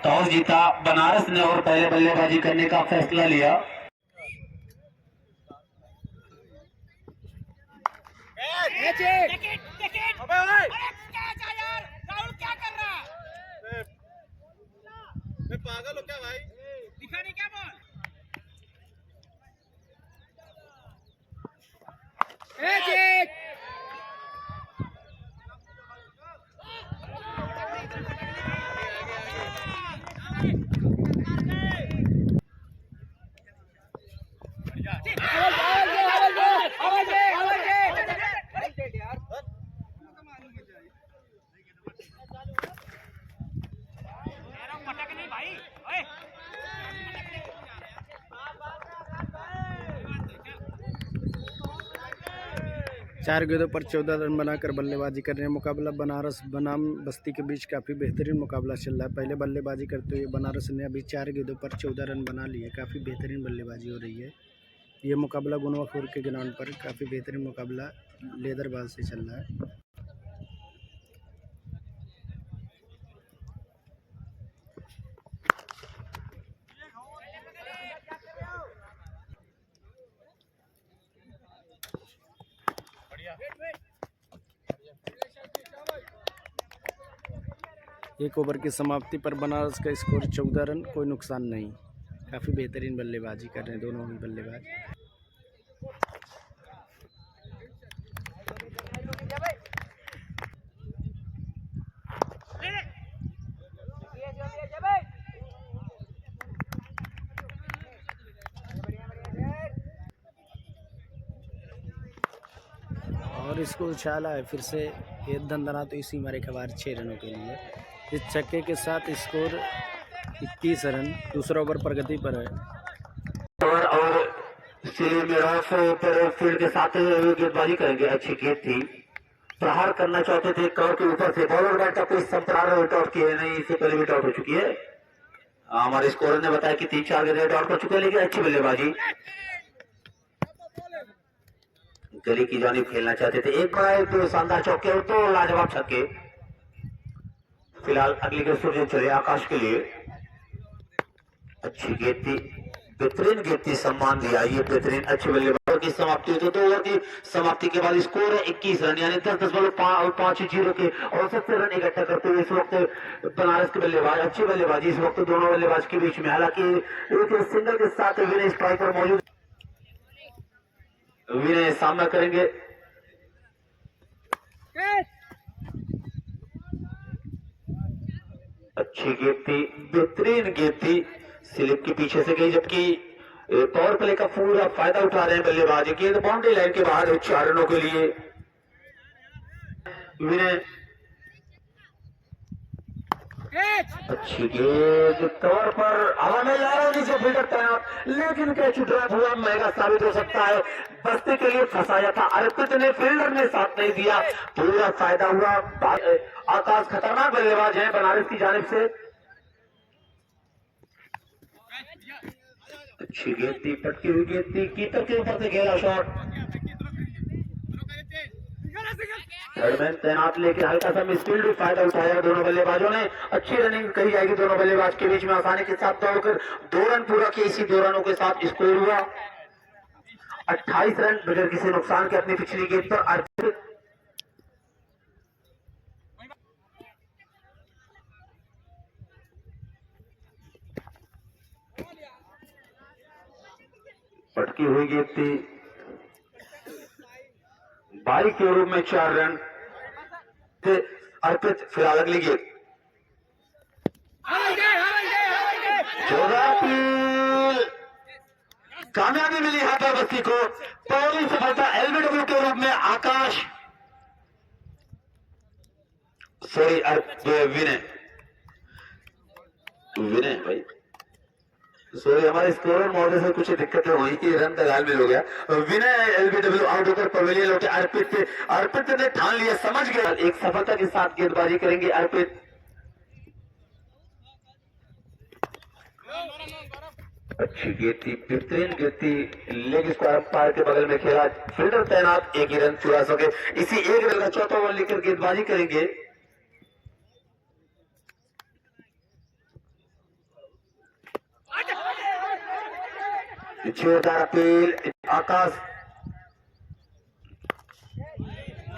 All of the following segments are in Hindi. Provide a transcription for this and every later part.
टॉस जीता बनारस ने और पहले बल्लेबाजी करने का फैसला लिया। पागल हो क्या भाई? दिखा नहीं क्या बॉल? चार गेंदों पर 14 रन बनाकर बल्लेबाजी कर रहे हैं। मुकाबला बनारस बनाम बस्ती के बीच काफ़ी बेहतरीन मुकाबला चल रहा है। पहले बल्लेबाजी करते हुए बनारस ने अभी 4 गेंदों पर 14 रन बना लिए। काफ़ी बेहतरीन बल्लेबाजी हो रही है। ये मुकाबला गुनवाखोर के ग्राउंड पर काफ़ी बेहतरीन मुकाबला लेदरबाज से चल रहा है। एक ओवर की समाप्ति पर बनारस का स्कोर 14 रन, कोई नुकसान नहीं। काफ़ी बेहतरीन बल्लेबाजी कर रहे हैं दोनों ही बल्लेबाज। और इसको उछाला है फिर से एक दंदना, तो इसी मारे खबर 6 रनों के लिए। इस छक्के के साथ स्कोर 21 रन। दूसरा ओवर प्रगति पर है। और पर फील्ड के साथ गेंदबाजी करेंगे। अच्छी गेंद थी, प्रहार करना चाहते थे कवर के ऊपर से। बॉलर बैट का कोई संप्रहार आउट किए नहीं, इससे पहले भी आउट हो चुकी है। हमारे स्कोरर ने बताया कि 3-4 गेंद आउट कर चुके हैं, लेकिन अच्छी बल्लेबाजी। गली की जानिब खेलना चाहते थे। एक बार तो शानदार चौके और तो लाजवाब छक्के। फिलहाल अगली गेंद सूर्य चले आकाश के लिए। अच्छी गेंद थी, बेहतरीन गेंद थी, सम्मान दिया। ये बेहतरीन अच्छी बल्लेबाजी की समाप्ति होती है। 2 ओवर की समाप्ति के बाद स्कोर है 21 रन, यानी 10-5 के औसत से रन इकट्ठा करते हुए इस वक्त बनारस के बल्लेबाज। अच्छी बल्लेबाजी इस वक्त दोनों बल्लेबाज के बीच में। हालांकि एक सिंगल के साथ विनय स्ट्राइक पर मौजूद, विनय सामना करेंगे। अच्छी गेंद थी, बेहतरीन गेंद थी, स्लिप के पीछे से गई, जबकि पावर प्ले का पूरा फायदा उठा रहे हैं बल्लेबाज। गेंद बाउंड्री लाइन के बाहर 4 रनों के लिए। विनय अच्छी गेंद कवर पर हवा में जा रहा है, नीचे फील्डर तैनात, लेकिन कैच ड्रॉप हुआ। महंगा साबित हो सकता है। बस्ती के लिए फंसाया था अर्पित ने, फील्डर ने साथ नहीं दिया, पूरा फायदा हुआ। आकाश खतरनाक बल्लेबाज है बनारस की जानिब से। अच्छी गेंद थी, पटकी हुई गेंद थी, कीपर के ऊपर से घेरा शॉट। थर्डमैन तैनात, लेकिन हल्का सा मिसफील्ड भी फायदा उठाया दोनों बल्लेबाजों ने। अच्छी रनिंग कही जाएगी दोनों बल्लेबाज के बीच में। आसानी के साथ दौड़कर 2 रन पूरा किए। इसी 2 रनों के साथ स्कोर हुआ 28 रन बगैर किसी नुकसान के अपनी पिछली गेंद पर। अर्पित पटकी हुई गेंद थी, 22 के रूप में 4 रन थे। अर्पित फिलहाल अगली गेंद 14 कामयाबी मिली हाथा बस्ती को। पहली सफलता एलबीडब्ल्यू के रूप में आकाश विनय भाई हमारे स्कोर मॉडल से कुछ दिक्कतें हुई कि रन दगाल में हो गया। विनय एलबीडब्ल्यू आउट होकर पवेलियन लौटे। अर्पित ने ठान लिया, समझ गया। एक सफलता के साथ गेंदबाजी करेंगे अर्पित। अच्छी गेंद थी, बेहतरीन गेंद थी, लेग स्क्वायर अंपायर के बगल में खेला, फील्डर तैनात, एक ही रन चुरा सके। इसी एक रन का चौथा ओवर लेकर गेंदबाजी करेंगे। जोरदार अपील, आकाश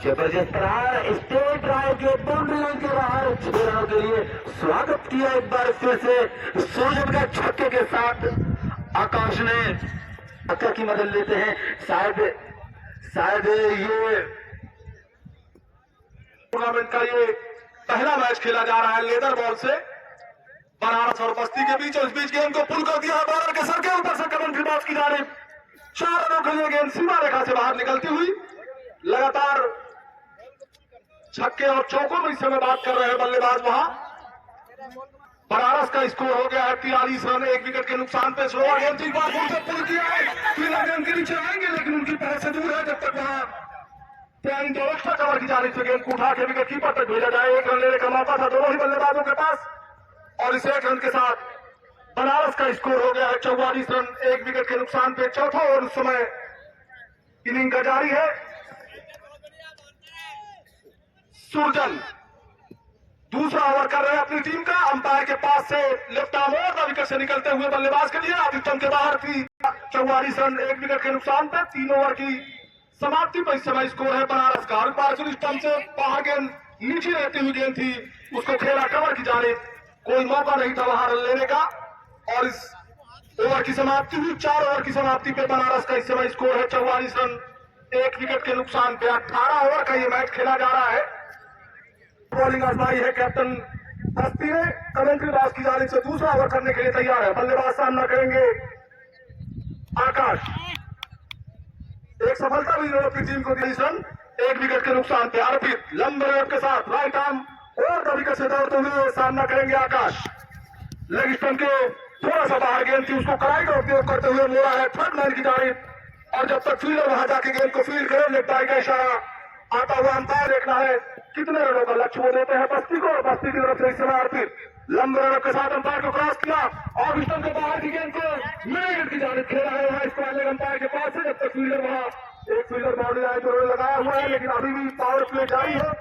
जबरदस्त प्रहार, स्टेट ड्राइव के बाउंड्री लाइन के बाहर 6 रनों के लिए स्वागत किया एक बार फिर से सूर्यन का छक्के के साथ। आकाश ने छक्का की मदद लेते हैं। शायद ये टूर्नामेंट का ये पहला मैच खेला जा रहा है लेदर बॉल से बनारस और बस्ती के बीच, और इस बीच गेंद को पुल कर दिया है बॉलर के सर के ऊपर से कदम फिरदौस की जानिब। 4 रनों के लिए गेंद सीमा रेखा से बाहर निकलती हुई लगातार छक्के और चौकों में इस समय बात कर रहे हैं बल्लेबाज। वहां बनारस का स्कोर हो गया है 43 रन, 1 विकेट के नुकसान पे। स्लोअर गेंद थी, बार से पुल किया है, फील्डर गेंद के नीचे आएंगे लेकिन उनकी पैर से दूर है। जब तक वहां प्यारी तो एक्स्ट्रा कवर की जानिब से गेंद को उठा के विकेट कीपर तक भेजा जाए। 1 रन लेने का मौका था दोनों ही बल्लेबाजों के पास, और इस 1 रन के साथ बनारस का स्कोर हो गया है 44 रन, 1 विकेट के नुकसान पे। चौथा ओवर उस समय इनिंग का जारी है। सुरजन दूसरा ओवर कर रहे हैं अपनी टीम का। अंपायर के पास से लेफ्ट आर्म और विकेट से निकलते हुए बल्लेबाज के लिए अधिकतम के बाहर थी। 44 रन, 1 विकेट के नुकसान पे। 3 ओवर की समाप्ति पर इस समय स्कोर है बनारस का। पार्सल स्टंप से बाहर गेंद नीचे रहती हुई गेंद थी, उसको खेला कवर की जानिब, कोई मौका नहीं था वहां रन लेने का। और इस ओवर की समाप्ति हुई। 4 ओवर की समाप्ति पे बनारस का इस समय स्कोर है 44 रन, 1 विकेट के नुकसान पे। 18 ओवर का ये मैच खेला जा रहा है। बॉलिंग आजमाई है कैप्टन बस्ती ने। कमेंट्री बॉक्स की जानिब से दूसरा ओवर करने के लिए तैयार है। बल्लेबाज सामना करेंगे आकाश। एक सफलता भी अपनी टीम को 30 रन, 1 विकेट के नुकसान पे। अर्पित लंबे रन के साथ राइट आर्म और विकेट से दौड़ते हुए सामना करेंगे आकाश। लेग स्टंप के थोड़ा सा बाहर गेंद थी, उसको कड़ाई का उपयोग करते हुए मोड़ा है थर्ड मैन की जानिब। और जब तक फील्डर वहां जाके गेंद को फील्ड करे, लेफ्ट आई का इशारा आता हुआ अंपायर देखना है कितने रनों का लक्ष्य वो देते हैं बस्ती को। बस्ती की तरफ से इस समय अर्पित लंबे रनों के साथ अंपायर को क्रॉस किया और स्टंप के बाहर की गेंद को मिड की जानिब खेला है वहां इसको अंपायर के पास से। जब तक फील्डर वहां एक फील्डर बाउंड्री लाइन पर लगाया हुआ है, लेकिन अभी भी पावर प्ले जारी है।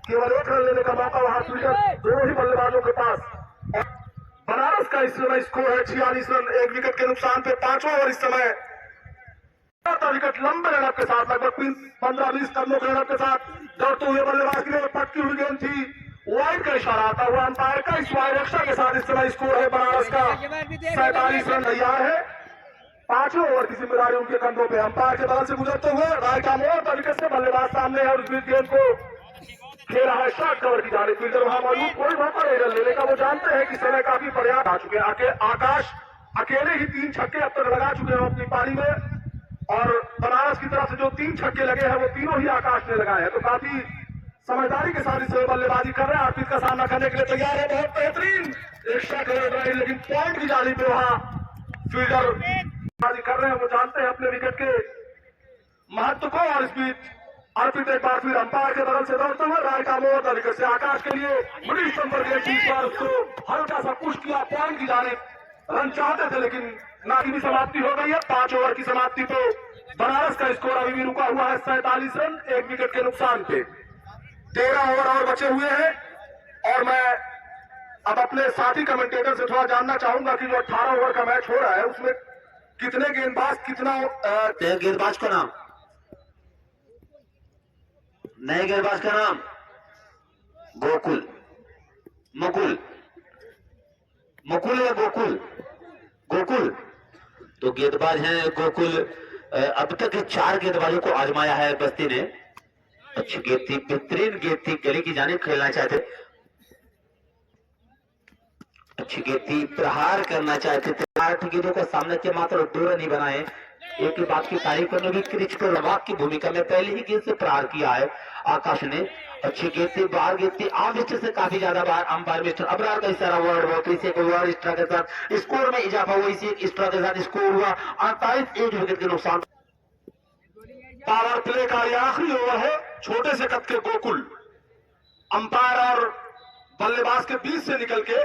केवल 1 रन लेने का मौका वहां फील्डर दोनों ही बल्लेबाजों के पास। बनारस का इस समय स्कोर है 46 रन, 1 विकेट के नुकसान पे। 5वां ओवर इस समय विकेट लंबे रनअप के साथ लगभग 15-20 कदमों के रनअप के साथ दौड़ते हुए बल्लेबाज के लिए पटकी हुई गेंद थी, वाइड का इशारा आता हुआ अंपायर का। इस वाइड एक्स्ट्रा के साथ इस समय स्कोर है बनारस का 47 रन तैयार है। 5वें ओवर की जिम्मेदारी उनके कंधों पे। अंपायर के बगल से गुजरते हुए राइट आर्म और विकेट से बल्लेबाज सामने है और उस गेंद को खेला है शॉर्ट कवर की जानिब। फील्डर वहां मौजूद, कोई मौका नहीं रन लेने का। वो जानते हैं कि समय काफी पर्याप्त आ चुके हैं। आकाश अकेले ही 3 छक्के अब तक लगा चुके हैं अपनी पारी में, और बनारस की तरफ से जो 3 छक्के लगे हैं वो तीनों ही आकाश ने लगाए हैं। तो काफी समझदारी के साथ इस बल्लेबाजी कर रहे हैं। अर्पित का सामना करने के लिए तैयार है। बहुत बेहतरीन एक्स्ट्रा कवर ड्राइव, लेकिन पॉइंट की जानिब पे वहां फील्डर बाजी कर रहे हैं। वो जानते हैं अपने विकेट के महत्व को। और इस बीच अर्पित एक बार फिर अंपायर के बगल से दौड़ते हुए राइट आर्म और विकेट से आकाश के लिए मिडिल स्टंप पर गेंद थी। इस बार उसको हल्का सा पुश किया पॉइंट की जानिब। रन चाहते थे लेकिन नाटी की समाप्ति हो गई है। 5 ओवर की समाप्ति पे बनारस का स्कोर अभी भी रुका हुआ है 47 रन, 1 विकेट के नुकसान पे। 13 ओवर और बचे हुए हैं। और मैं अब अपने साथी कमेंटेटर से थोड़ा जानना चाहूंगा कि जो 18 ओवर का मैच हो रहा है उसमें कितने गेंदबाज, कितना गेंदबाज का नाम, नए गेंदबाज का नाम गोकुल, मुकुल या गोकुल? गोकुल। तो गेंदबाज हैं गोकुल। अब तक 4 गेंदबाजों को आजमाया है बस्ती ने। अच्छी गेंद थी, बेहतरीन गेंद थी, गली की जानिब खेलना चाहते, अच्छी गेंद थी, प्रहार करना चाहते थे। 8 गेंदों का सामना किया, मात्र 2 रन ही बनाए। एक ही बात की तारीफ करने भी क्रिच को रवाक की भूमिका में पहले ही गेंद से प्रहार किया है आकाश ने। अच्छी गेंद थी, बाहर गेंद थी, आम स्टर से काफी ज्यादा बाहर। अंपायर मिस्टर अबरार का इशारा वर्ड हुआ, इसे को वर्ड स्ट्रा के साथ स्कोर में इजाफा हुआ। इसी एक स्ट्रा के साथ स्कोर हुआ 48, 1 विकेट के नुकसान। पावर प्ले का यह आखिरी ओवर है। छोटे से कद के गोकुल अंपायर और बल्लेबाज के बीच से निकल के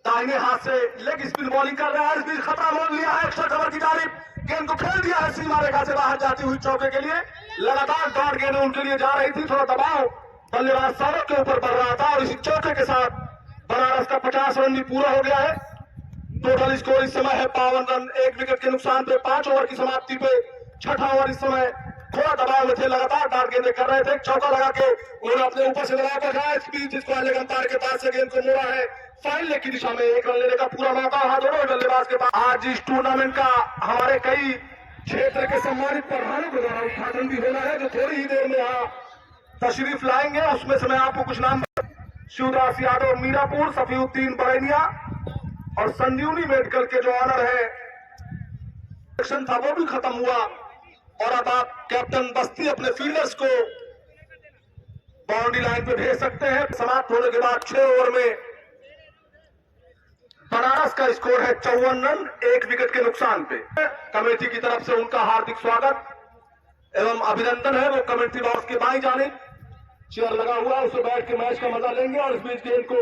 दाहिने हाथ से लेग स्पिन बॉलिंग कर रहा है। इस बीच खतरा मोल लिया है एक्स्ट्रा कवर की जानिब, गेंद को खेल दिया है सीमा रेखा से बाहर जाती हुई चौके के लिए। लगातार डॉट गेंद उनके लिए जा रही थी, थोड़ा दबाव बल्लेबाज सौरभ के ऊपर बढ़ रहा था और इसी चौके के साथ बनारस का 50 रन भी पूरा हो गया है। टोटल स्कोर इस समय है 52 रन, 1 विकेट के नुकसान पे 5 ओवर की समाप्ति पे छठा ओवर इस समय थोड़ा दबाव में थे, लगातार डार्ट गेंदें कर रहे थे। चौका लगा के उन्होंने अपने ऊपर से दबाव रखा। इस बीच इसको अलग अंपायर के पास से गेंद को मोड़ा है फाइन लेग की दिशा में, 1 रन लेने का पूरा मौका वहां दोनों बल्लेबाज के पास। आज इस टूर्नामेंट का हमारे कई क्षेत्र के सम्मानित प्रधानों के द्वारा उद्घाटन भी होना है, जो थोड़ी ही देर में यहाँ तशरीफ लाएंगे। उसमें से मैं आपको कुछ नाम, शिवदास यादव मीरापुर, सफीउद्दीन बरैनिया और संजीवनी मेडिकल के जो ऑनर है इलेक्शन था वो भी खत्म हुआ। और अब आप कैप्टन बस्ती अपने फील्डर्स को बाउंड्री लाइन पे भेज सकते हैं। समाप्त होने के बाद 6 ओवर में बनारस का स्कोर है 54 रन, 1 विकेट के नुकसान पे। कमेटी की तरफ से उनका हार्दिक स्वागत एवं अभिनंदन है। वो कमेटी बॉक्स के बाईं जानिब चेयर लगा हुआ है, उसमें बैठ के मैच का मजा लेंगे। और इस बीच गेंद को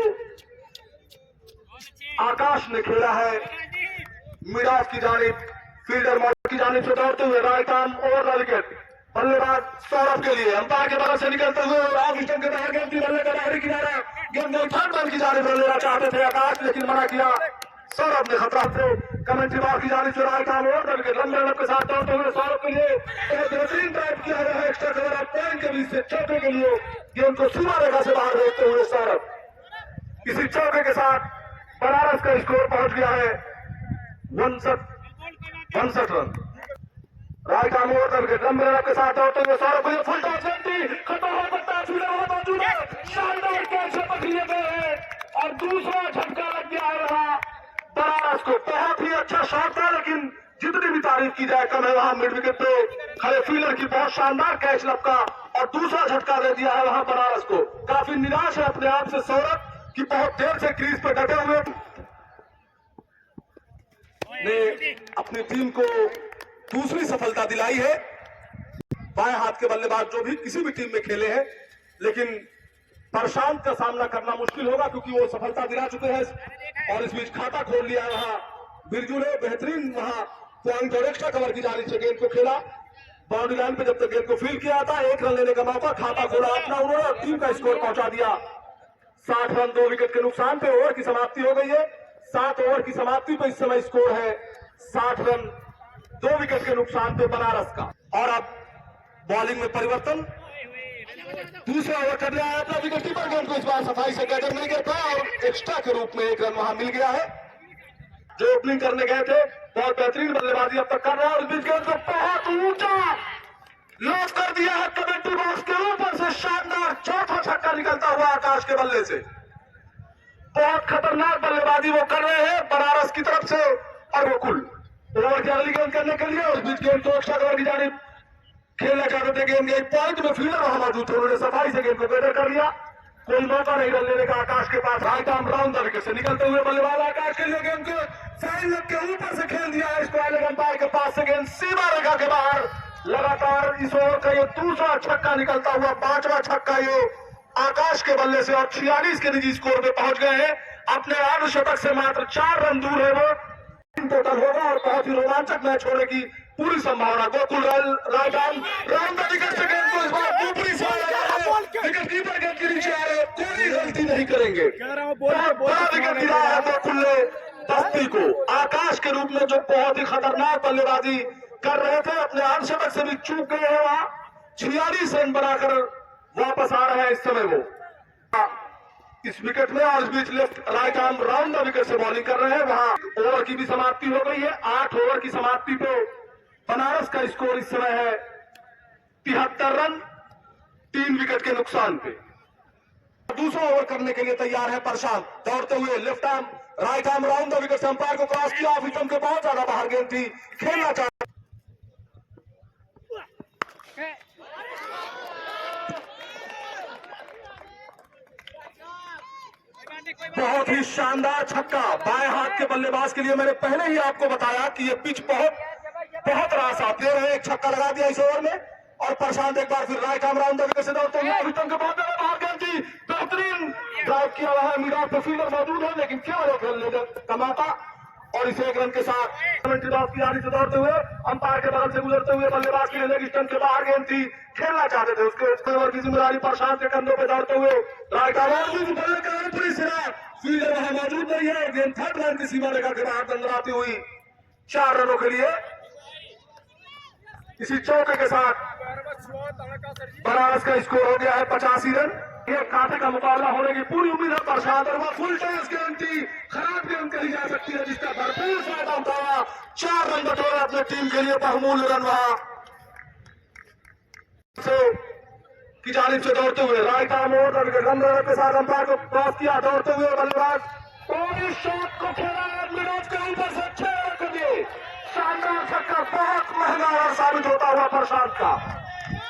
आकाश ने खेला है मिराज की जानिब, फील्डर मॉडल की जानिब से दौड़ते हुए राइट आर्म ओवर विकेट। बल्लेबाज सौरभ के लिए अंपायर के बगल से निकलते हुए ऑफ स्टंप के बाहर गेंद की बल्ले का बाहरी किनारा, गेंद को थर्ड बॉल की जानिब लेना चाहते थे आकाश, लेकिन मना किया सौरभ ने। खतरा से कमेंट्री बॉक्स की जानिब से राइट आर्म ओवर विकेट, लंबे रन के साथ दौड़ते हुए सौरभ के लिए बेहतरीन ड्राइव किया गया है एक्स्ट्रा कवर ऑफ पॉइंट के बीच से चौके के लिए, गेंद को सीमा रेखा से बाहर भेजते हुए सौरभ। इसी चौके के साथ बनारस का स्कोर पहुंच गया है 59 run. Right arm over wicket, लंबे रन के साथ दौड़ते हुए सौरभ को फुल टॉस सेंचुरी, खत्म हो सकता है, फील्डर वहां मौजूद है, शानदार कैच से पकड़े गए हैं और दूसरा झटका लग गया है वहां बनारस को। बहुत ही अच्छा शॉट था, लेकिन जितनी भी तारीफ की जाए कम है। वहां मिड विकेट पे खड़े फील्डर की बहुत शानदार कैच लपका और दूसरा झटका दे दिया है वहां बनारस को। काफी निराश है अपने आप से सौरभ कि बहुत देर से क्रीज पे डटे हुए ने अपनी टीम को दूसरी सफलता दिलाई है। बाएं हाथ के बल्लेबाज जो भी किसी भी टीम में खेले हैं, लेकिन प्रशांत का सामना करना मुश्किल होगा क्योंकि वो सफलता दिला चुके हैं। और इस बीच खाता खोल लिया है वहां बिरजू ने, बेहतरीन वहां पॉइंट और एक्स्ट्रा कवर की जानिब से गेंद को खेला। बाउंड्री लाइन पे जब तक गेंद को फील्ड किया था, 1 रन लेने का मौका, खाता खोला अपना उन्होंने और टीम का स्कोर पहुंचा दिया 60 रन, 2 विकेट के नुकसान पे। ओवर की समाप्ति हो गई है, 7 ओवर की समाप्ति पे इस समय स्कोर है 60 रन, 2 विकेट के नुकसान पे बनारस का। और अब बॉलिंग में परिवर्तन, दूसरा ओवर कर रहा है अपना विकेट कीपर, गेंद को इस बार सफाई से गैदर नहीं कर पाया और एक्स्ट्रा के रूप में 1 रन वहां मिल गया है। जो ओपनिंग करने गए थे बहुत बेहतरीन बल्लेबाजी अब तक कर रहा है और इस बीच गेंद को बहुत ऊंचा लॉक कर दिया है कमेंट्री बॉक्स के ऊपर से, शानदार चौथा छक्का निकलता हुआ आकाश के बल्ले से। बहुत खतरनाक बल्लेबाजी वो कर रहे हैं बनारस की तरफ से। और वो कुल ओवर की अगली गेंद करने के लिए उस बीच गेंद को एक्स्ट्रा कवर की जानिब खेलना चाहते थे, गेंद एक पॉइंट में फील्डर वहां मौजूद थे, उन्होंने सफाई से गेंद को बेहतर कर लिया। कोई मौका नहीं रन लेने का आकाश के पास। Right arm round the wicket से निकलते हुए बल्लेबाज आकाश के लिए गेंद को फाइन लेग के ऊपर से खेल दिया है, इसको अलग अंपायर के पास से गेंद सीमा रेखा के बाहर। लगातार इस ओवर का ये दूसरा छक्का निकलता हुआ 5वां छक्का ये आकाश के बल्ले से और 46 के निजी स्कोर पे पहुंच गए हैं। अपने अर्धशतक से मात्र 4 रन दूर है वो। टोटल होगा और बहुत ही रोमांचक मैच होने की पूरी संभावना। Gokul right arm round the wicket से गेंद को इस बार ऊपरी से विकेट कीपर गेंद के नीचे आ रहे, कोई गलती नहीं करेंगे। बड़ा विकेट गिराया है गोकुल ने बस्ती को। आकाश के रूप में जो बहुत ही खतरनाक बल्लेबाजी कर रहे थे, अपने अर्धशतक से भी चूक गए हैं वहां। 46 रन बनाकर वापस आ रहे हैं इस समय वो इस विकेट में। और इस बीच left right arm round the wicket से बॉलिंग कर रहे हैं। वहां ओवर की भी समाप्ति हो गई है। 8 ओवर की समाप्ति पे बनारस का स्कोर इस समय है 73 रन, 3 विकेट के नुकसान पे। दूसरा ओवर करने के लिए तैयार है प्रशांत, दौड़ते हुए left arm right arm round the wicket से अंपायर को क्रॉस किया, ऑफ स्टंप के बहुत ज्यादा बाहर गेंद थी, खेलना चाहता। बहुत ही शानदार छक्का बाएं हाथ के बल्लेबाज के लिए। मैंने पहले ही आपको बताया कि ये पिच बहुत रास आप दे रहे हैं। एक छक्का लगा दिया इस ओवर में और प्रशांत एक बार फिर right arm round the wicket से दौड़ते हुए के बहुत गेंद थी, बेहतरीन ड्राइव किया हुआ है, मिराज पे फील्डर मौजूद है लेकिन केवल एक रन कमाता और इसे एक रन के साथ की आड़ी से दौड़ते हुए अंपायर के बगल से गुजरते हुए बल्लेबाज के लिए लेग स्टंप के बाहर गेंद थी, खेलना चाहते थे उसके ओवर की जिम्मेदारी प्रशांत के कंधों पे दौड़ते हुए राइट आउट बल्ले का पूरी सिरा फील्डर वहां मौजूद नहीं है, गेंद थर्ड लाइन की सीमा रेखा के बाहर दंडराती हुई 4 रनों के लिए। इसी चौके के साथ बनारस का स्कोर हो गया है 85 रन। ये कांटे का मुकाबला होने की पूरी उम्मीद है प्रशांत और वह फुल टॉस गेंद थी, खराब गेंद कही जा सकती है जिसका भरपूर फायदा उठाया, 4 रन बटोरा अपने टीम के लिए, बहुमूल्य रन वहां की जानिब से दौड़ते हुए राइट आर्म ओवर रन के साथ अंपायर को क्रॉस किया, दौड़ते हुए बल्लेबाज और इस शॉट को खेला मिराज के ऊपर से 6 रन के लिए, शानदार छक्का, बहुत महंगा और साबित होता हुआ प्रशांत का।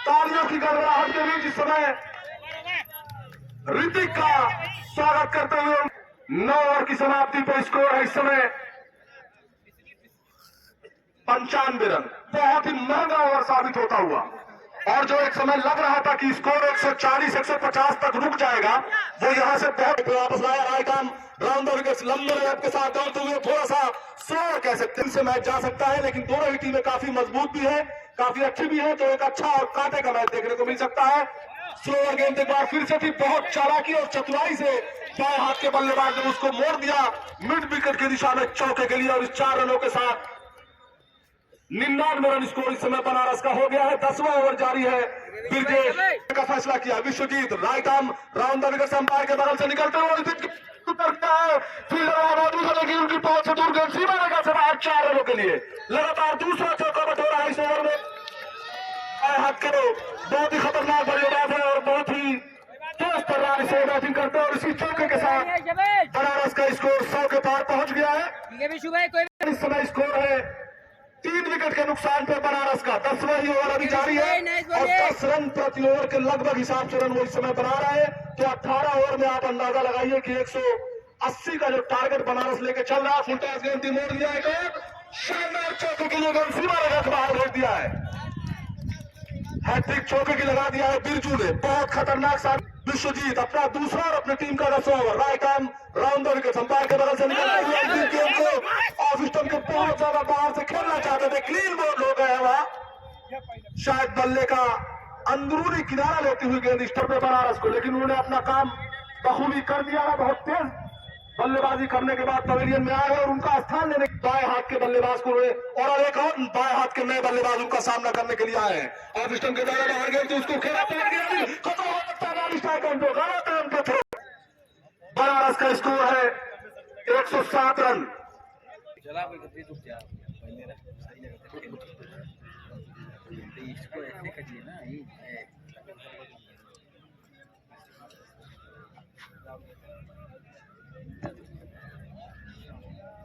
तालियों की गड़गड़ाहट के बीच इस समय ऋतिक का स्वागत करते हुए 9 ओवर की समाप्ति पर स्कोर है इस समय 95 रन, बहुत ही महंगा ओवर साबित होता हुआ। और जो एक समय लग रहा था कि स्कोर 140-150 तक रुक जाएगा, वो यहां से बहुत वापस लाया राइट आर्म राउंड विकेट लंबे रन के साथ दौड़ते हुए, थोड़ा सा स्लो कह सकते हैं, मैच जा सकता है लेकिन दोनों ही टीमें काफी मजबूत भी है, काफी अच्छी भी है, तो एक अच्छा और कांटे का मैच देखने को मिल सकता है। स्लोअर गेंद एक बार फिर से थी, बहुत चालाकी और चतुराई से बाएं हाथ के बल्लेबाज ने उसको मोड़ दिया मिड विकेट की दिशा में चौके के लिए, और इस 4 रनों के साथ 99 रन स्कोर इस समय बनारस का हो गया है। 10वां ओवर जारी है, ब्रिजेश का फैसला किया Vishwajeet, right arm round the wicket umpire के बगल से निकलते हुए करता है, फील्डर मौजूद है लेकिन उनकी पहुंच से दूर गेंद सीमा रेखा से बाहर, 4 रनों के लिए लगातार दूसरा चौका बटोरा है इस ओवर में। हाथ करो, बहुत ही खतरनाक बल्लेबाज है और बहुत ही तेज तर्रार से बैटिंग करते हैं, और इसी चौके के साथ बनारस का स्कोर 100 के पार पहुंच गया है। इस समय स्कोर है 3 विकेट के नुकसान पर बनारस का, 10वां ही ओवर अभी जारी है और 10 रन प्रति ओवर के लगभग हिसाब से रन वो इस समय बना रहे हैं। तो 18 ओवर में आप अंदाजा लगाइए कि 180 का जो टारगेट बनारस लेके चल रहा है। फुल टॉस गेंद मोड़ दिया है, एक शानदार चौके के लिए गेंद सीमा रेखा के बाहर भेज दिया है, हैट्रिक चौके की लगा दिया है बिरजू ने, बहुत खतरनाक साथ। विश्वजीत अपना दूसरा और अपनी टीम का 10वां over, right arm round the wicket umpire के बगल से निकलते हुए गेंद को ऑफ स्टंप के बहुत ज्यादा बाहर से खेलना चाहते थे, क्लीन बोल्ड हो गया वहां, शायद बल्ले का अंदरूनी किनारा लेती हुई गेंद स्टंप पे बनारस को, लेकिन उन्होंने अपना काम बखूबी कर दिया है। बहुत तेज बल्लेबाजी करने के बाद पवेलियन में आए और उनका स्थान लेने बाएं हाथ के बल्लेबाज को और एक और बाएं हाथ के नए बल्लेबाजों का सामना करने के लिए आए हैं। ऑफ स्टंप के द्वारा बाहर गए तो उसको खेला पड़ गया, खतरा हो सकता है। बनारस का स्कोर है 107 रन।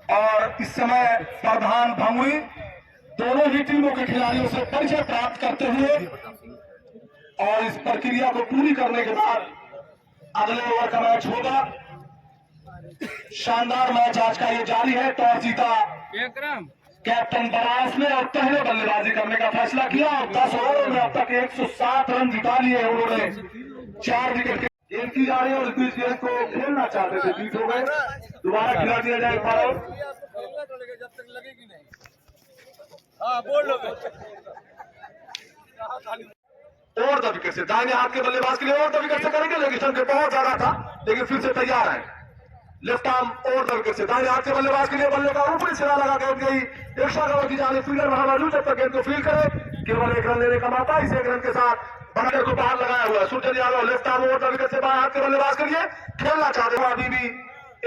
और इस समय प्रधान भंगवी दोनों ही टीमों के खिलाड़ियों से परिचय प्राप्त करते हुए और इस प्रक्रिया को पूरी करने के बाद अगले ओवर का मैच होगा। शानदार मैच आज का ये जारी है। टॉस जीता कैप्टन बनारस ने और पहले बल्लेबाजी करने का फैसला किया और 10 ओवर में अब तक 107 रन जुटा लिए उन्होंने। 4 विकेट के गेंद की जा रही है और इस बीच गेंद को खेलना चाहते थे, बीट हो गए, दोबारा खिला दिया जाए। जब तक लगेगी नहीं, हाँ बोल लो। और द विकेट से दाहिने हाथ के बल्लेबाज के लिए और द विकेट से करेंगे, लेकिन स्टंप बहुत ज्यादा था लेकिन फिर से तैयार है। लेफ्ट आर्म और द विकेट से दाहिने हाथ के बल्लेबाज के लिए बल्ले का ऊपरी सिरा लगा गेंद गई एक्स्ट्रा कवर की जाने, फील्डर वहां मौजूद जब तक गेंद को फील्ड करे केवल 1 रन लेने का मौका। इस 1 रन के साथ बनाकर को बाहर लगाया हुआ है सूर्य यादव। लेफ्ट आर्म और द विकेट से बाएं हाथ के बल्लेबाज के लिए खेलना चाहते हैं। अभी भी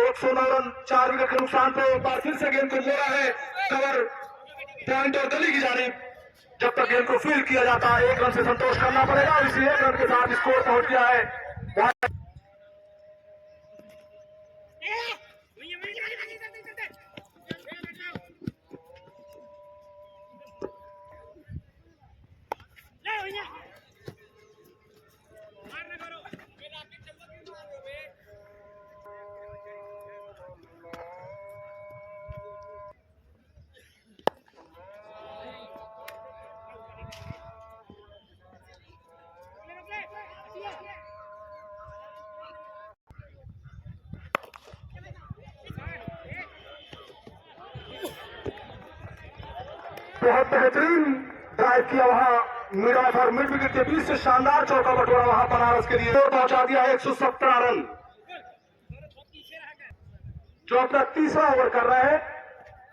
109 रन 4 विकेट के नुकसान पे एक बार फिर से गेंद को मोड़ा है कवर पॉइंट और गली की जानिब। जब तक गेंद को फील्ड किया जाता है 1 रन से संतोष करना पड़ेगा और इसी 1 रन के साथ स्कोर पहुंच गया है। बहुत बेहतरीन ड्राइव किया वहां मिड ऑफ और मिड विकेट के बीच से शानदार चौका बटोरा वहां बनारस के लिए पहुंचा दिया 117 रन, जो अपना तीसरा ओवर कर रहे हैं।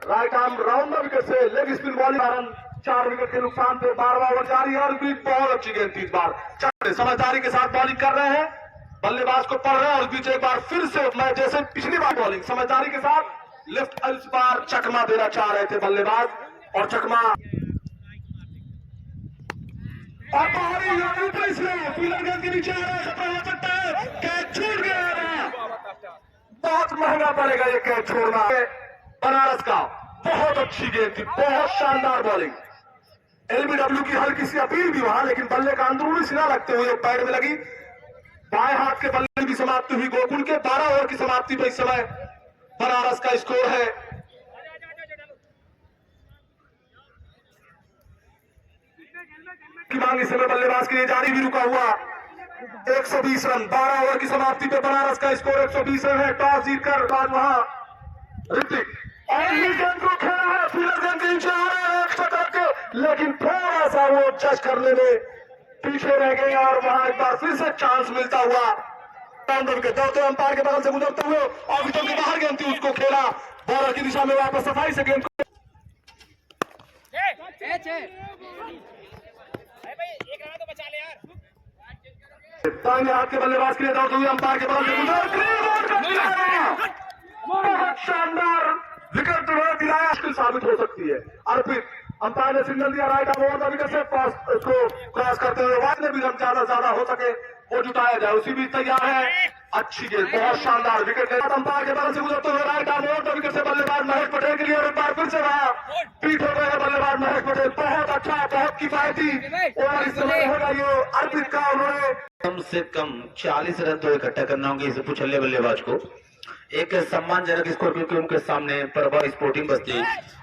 राइट आर्म राउंड विकेट से leg spin bowling run, 4 wicket के नुकसान पे 12वां ओवर जारी है और भी बहुत अच्छी गेंद थी इस बार। समझदारी के साथ बॉलिंग कर रहे हैं, बल्लेबाज को पढ़ रहे हैं और बीच एक बार फिर से मैं जैसे पिछली बार बॉलिंग समझदारी के साथ लेफ्ट, इस बार चकमा देना चाह रहे थे बल्लेबाज और चकमा और फील्डर गेंद के नीचे आ रहा है, खतरा हो सकता है, कैच छूट गया। बहुत महंगा पड़ेगा ये कैच छोड़ना। बनारस का बहुत अच्छी गेंद थी, बहुत शानदार बॉलिंग। एलबीडब्ल्यू की हल्की सी अपील भी वहां, लेकिन बल्ले का अंदरूनी सिरा लगते हुए पैड में लगी। बाएं हाथ के बल्ले की समाप्ति हुई गोकुल के 12 ओवर की समाप्ति पर इस समय बनारस का स्कोर है की मांग इस समय बल्लेबाज के लिए जारी भी रुका हुआ। 120 रन 12 ओवर की समाप्ति पे बनारस का स्कोर 120 रन है। टॉस जीतकर बाद वहां ऋतिक और गेंद को खेला है, फील्डर गेंद के नीचे आ रहे हैं छटक के, लेकिन थोड़ा सा वो जज करने में पीछे रह गए और वहां एक बार फिर से चांस मिलता हुआ विकेट दौड़ते अंपायर के बगल से गुजरते हुए और विकेट के बाहर गेंद थी, उसको खेला बॉलर की दिशा में वापस सफाई से गेंद को दाहिने हाथ के बल्लेबाज के लिए दौड़ते हुए अंपायर के बगल से गुजर बहुत शानदार विकेट दिलाया, मुश्किल साबित हो सकती है। अर्पित अंपायर ने सिग्नल दिया right arm over the wicket से उसको क्रॉस करते हुए वाइड में भी रन ज्यादा हो सके वो जुटाया जाए, उसी भी तैयार है। अच्छी गेंद, बहुत शानदार विकेट अंपायर के बगल से गुजरते हुए right arm over the wicket से बल्लेबाज महेश पटेल के लिए और एक बार फिर से वहां पीठ हो गए बल्लेबाज महेश पटेल। बहुत अच्छा, बहुत किफायती ओवर इस समय होगा ये अर्पित का। उन्होंने कम से कम 40 रन तो इकट्ठा करना होंगे इस पुछल्ले बल्लेबाज को। एक सम्मानजनक स्कोर, क्योंकि उनके सामने परबर स्पोर्टिंग बस्ती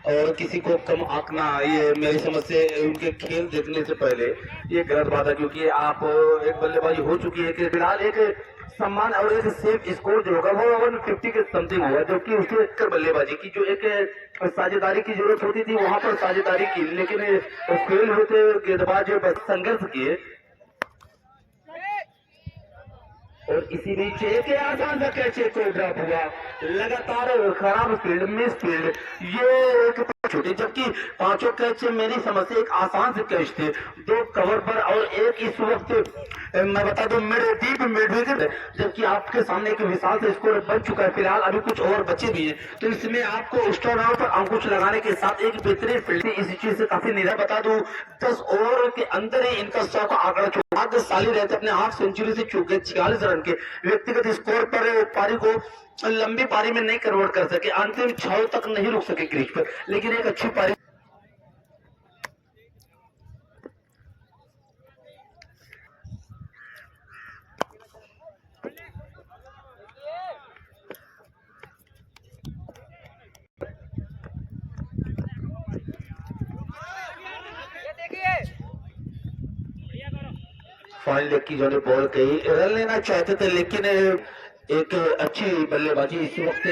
और किसी को कम आंकना ये मेरी समझ से उनके खेल देखने से पहले ये गलत बात है, क्योंकि आप एक बल्लेबाजी हो चुकी है कि फिलहाल एक सम्मान और एक सेफ स्कोर जो होगा वो 150 के समथिंग होगा, जबकि उसके बल्लेबाजी की जो एक साझेदारी की जरूरत होती थी वहां पर साझेदारी की, लेकिन फेल होते गेंदबाज संघर्ष किए और इसी बीच एक आसान सा कैच को ड्रॉप हुआ। लगातार खराब फील्ड, मिस फील्ड, ये एक छोटी, जबकि पांचों कैच मेरी समझ से एक आसान से कैच थे, 2 कवर पर और एक इस वक्त मैं बता दूं डीप मिड विकेट, जबकि आपके सामने एक विशाल से स्कोर बन चुका है। फिलहाल अभी कुछ ओवर बचे भी हैं, तो इसमें आपको स्टोन आउट पर अंकुश लगाने के साथ एक बेहतरीन फील्डिंग इसी चीज से काफी निराश। बता दूं 10 ओवर के अंदर ही इनका 100 का आंकड़ा भाग्यशाली रहते अपने हाफ सेंचुरी से चूक गए। 46 रन के व्यक्तिगत स्कोर पर पारी को लंबी पारी में नहीं कन्वर्ट कर सके, अंतिम 6 तक नहीं रुक सके क्रीज पर, लेकिन एक अच्छी पारी फाइन लेग की जो ने बॉल कही, रन लेना चाहते थे, लेकिन एक अच्छी बल्लेबाजी इस वक्त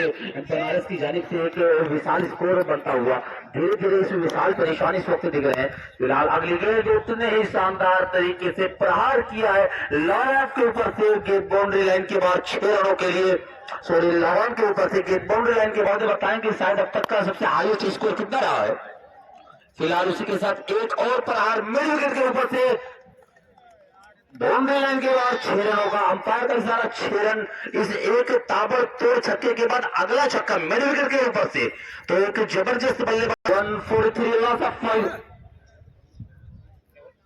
बनारस की जानिब से एक विशाल स्कोर बनता हुआ धीरे धीरे इस विशाल परेशानी इस वक्त दिख रहे हैं। फिलहाल अगली गेंद उतने ही शानदार तरीके से प्रहार किया है लॉन के ऊपर से गेट बाउंड्री लाइन के बाद 6 रनों के लिए, सॉरी लॉन के ऊपर से गेट बाउंड्री लाइन के बाद बताएं कि शायद अब तक का सबसे हाईएस्ट स्कोर कितना रहा है। फिलहाल उसी के साथ एक और प्रहार मिड विकेट के ऊपर से बाउंड्री लाइन के बाद 6 रनों का अंपायर का इशारा 6 रन। इस एक ताबड़तोड़ छक्के के बाद अगला छक्का मिड विकेट के ऊपर से, तो एक जबरदस्त बल्लेबाज 143 लॉस ऑफ 5।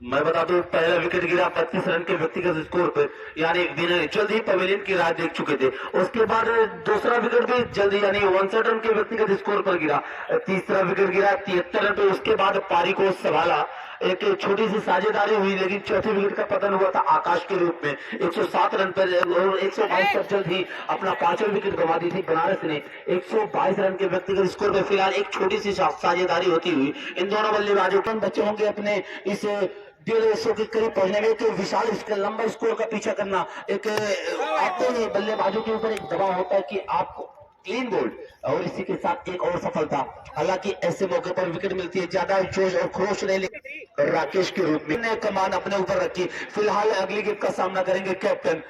मैं बता दूं पहला विकेट गिरा 25 रन के व्यक्तिगत स्कोर पर, यानी जल्द ही पवेलियन की राह देख चुके थे। उसके बाद दूसरा विकेट भी जल्दी यानी 59 रन के व्यक्तिगत स्कोर पर गिरा। तीसरा विकेट गिरा 73 रन पे, उसके बाद पारी को संभाला, एक छोटी सी साझेदारी हुई, लेकिन चौथे विकेट का पतन हुआ था आकाश के रूप में 107 रन पर और 122 पर जल्द ही अपना 5वां विकेट गंवा दी थी बनारस ने 122 रन के व्यक्तिगत स्कोर में। फिलहाल एक छोटी सी साझेदारी होती हुई इन दोनों बल्लेबाजों को बच्चे होंगे अपने इस 150 के करीब पहुंचने में। एक विशाल लंबा स्कोर का पीछा करना, एक आते ही बल्लेबाजों के ऊपर एक दबाव होता है कि आपको क्लीन बोल्ड और इसी के साथ एक और सफलता। हालांकि ऐसे मौके पर विकेट मिलती है, ज्यादा जोश और खरोश नहीं, लेकिन राकेश के रूप में ने कमान अपने ऊपर रखी। फिलहाल अगली गेंद का सामना करेंगे कैप्टन।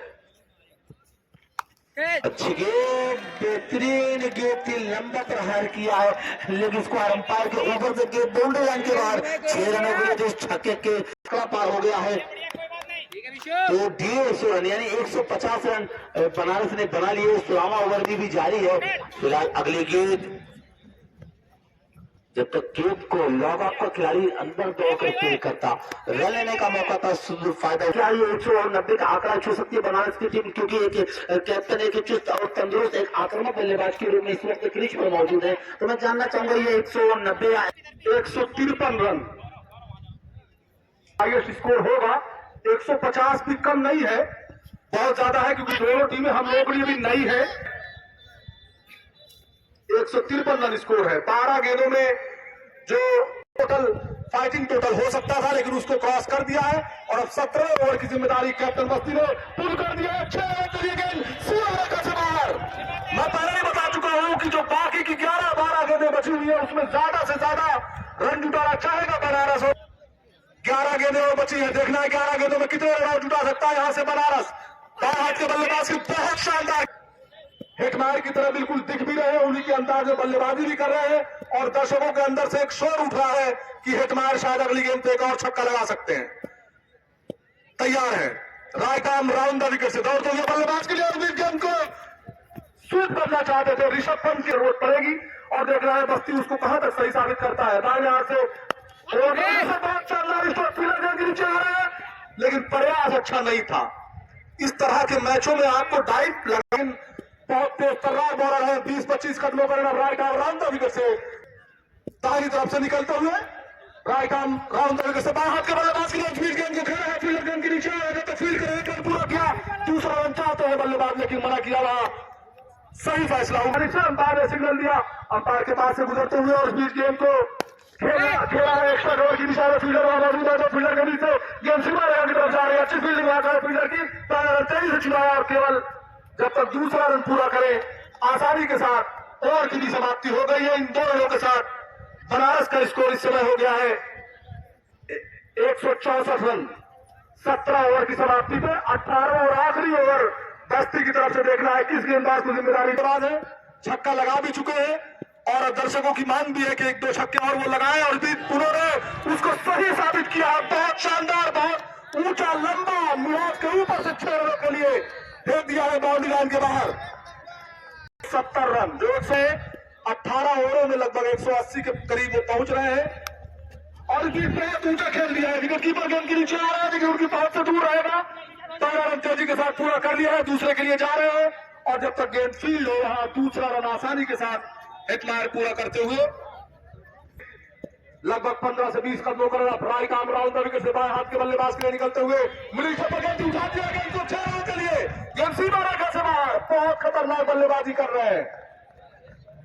अच्छी गेंद, बेहतरीन गेंद थी, लंबा प्रहार किया है लेकिन इसको अंपायर के ऊपर से गेंद बाउंड्री लाइन के बाहर 6 रनों के लिए जो छक्के के पार हो गया है। तो 150 रन यानी 150 रन बनारस ने बना लिए। 16वां ओवर भी जारी है। फिलहाल अगली गेंद, जब तक गेंद को लॉग ऑफ का खिलाड़ी अंदर दौड़कर फील करता, रन लेने का मौका था, फायदा क्या ये 190 का आंकड़ा छू सकती है बनारस की टीम, क्योंकि एक कैप्टन एक चुस्त और तंदुरुस्त एक आक्रामक बल्लेबाज के रूप में इस वक्त क्रीज पर मौजूद है। तो मैं जानना चाहूंगा ये 190 या 153 रन हाईएस्ट स्कोर होगा। 150 भी कम नहीं है, बहुत ज्यादा है, क्योंकि दोनों टीमें हम लोगों के लिए भी नई है। 153 रन स्कोर है। 12 गेंदों में जो टोटल फाइटिंग टोटल हो सकता था, लेकिन उसको क्रॉस कर दिया है और अब 17 ओवर की जिम्मेदारी कैप्टन बस्ती ने पूरी कर दिया है। 6 रन के लिए गेंद से बाहर। मैं पहले ही बता चुका हूं कि जो बाकी की 11-12 गेंदें बची हुई है उसमें ज्यादा से ज्यादा रन जुटाना चाहेगा बनारस। 11 गेंदें और बची है, देखना है 11 गेंदों में कितने रन जुटा सकता है यहां से बनारस। बाएं हाथ के बल्लेबाज की बहुत शानदार हिटमायर की तरह बिल्कुल दिख भी रहे हैं, उन्हीं के अंदाज में बल्लेबाजी भी कर रहे हैं और दर्शकों के अंदर से एक शोर उठ रहा है कि हिटमायर शायद अगली गेंद पे एक और छक्का लगा सकते हैं। तैयार है, right arm round the wicket से दौड़ते हुए बल्लेबाज के लिए और गेंद को स्वीप करना चाहते थे। ऋषभ पंत की जरूरत पड़ेगी और देख रहा है बस्ती उसको कहां तक सही साबित करता है। दाहिने हाथ से बहुत शानदार फील्डर के नीचे आ रहे हैं, लेकिन प्रयास अच्छा नहीं था। इस तरह के मैचों में आपको डाइव लेकिन बहुत तेज तर्रार बॉलर है। 20-25 कदमों पर right arm round the wicket से दाहिनी तरफ से निकलते हुए right arm round the wicket से बाएं हाथ के बल्लेबाज के लिए फील्ड गेंद को खेला है। फील्डर गेंद के नीचे आया तो फील्ड कर पूरा किया। दूसरा रन चाहते हैं बल्लेबाज, लेकिन मना किया वहां। सही फैसला हुआ। अंपायर ने सिग्नल दिया, अंपायर के पास से गुजरते हुए और बीच गेंद को खेला है। एक्स्ट्रा कवर की दिशा में फील्डर वहां मौजूद है, तो फील्डर के नीचे गेंद सीमा रेखा की तरफ जा रही है। अच्छी फील्डिंग है फील्डर की, तेजी से छिड़ाया और केवल जब तक दूसरा रन पूरा करे आसानी के साथ ओवर की भी समाप्ति हो गई है। इन दो रनों के साथ बनारस का स्कोर इस समय हो गया है 164 रन 17 ओवर की समाप्ति पे। 18 और आखिरी ओवर बस्ती की तरफ से देखना है किस गेंदबाज को जिम्मेदारी बाज है। छक्का लगा भी चुके हैं और दर्शकों की मांग भी है कि 1-2 छक्के और वो लगाए और भी उन्होंने उसको सही साबित किया। बहुत शानदार, बहुत ऊंचा लंबा मिराज के ऊपर से 6 रनों के लिए फेंक दिया है बाउंड्री लाइन के बाहर। 70 रन जो 18 ओवरों में लगभग 180 के करीब वो पहुंच रहे हैं और बहुत ऊंचा खेल दिया है। विकेट कीपर गेंद के नीचे आ रहा है, लेकिन उनकी पहुंच से दूर रहेगा। 15 रन तेजी के साथ पूरा कर लिया है, दूसरे के लिए जा रहे हैं और जब तक गेंद फील्ड हो वहां दूसरा रन आसानी के साथ हिटमायर पूरा करते हुए लगभग 15 से 20 कदमों का run. Right arm round the wicket से बाएं हाथ के बल्लेबाज के लिए निकलते हुए मिडिल पर गेंद उठा दिया। गेंद को 6 रन के लिए गेंद सीमा रेखा से बाहर। बहुत खतरनाक बल्लेबाजी कर रहे हैं।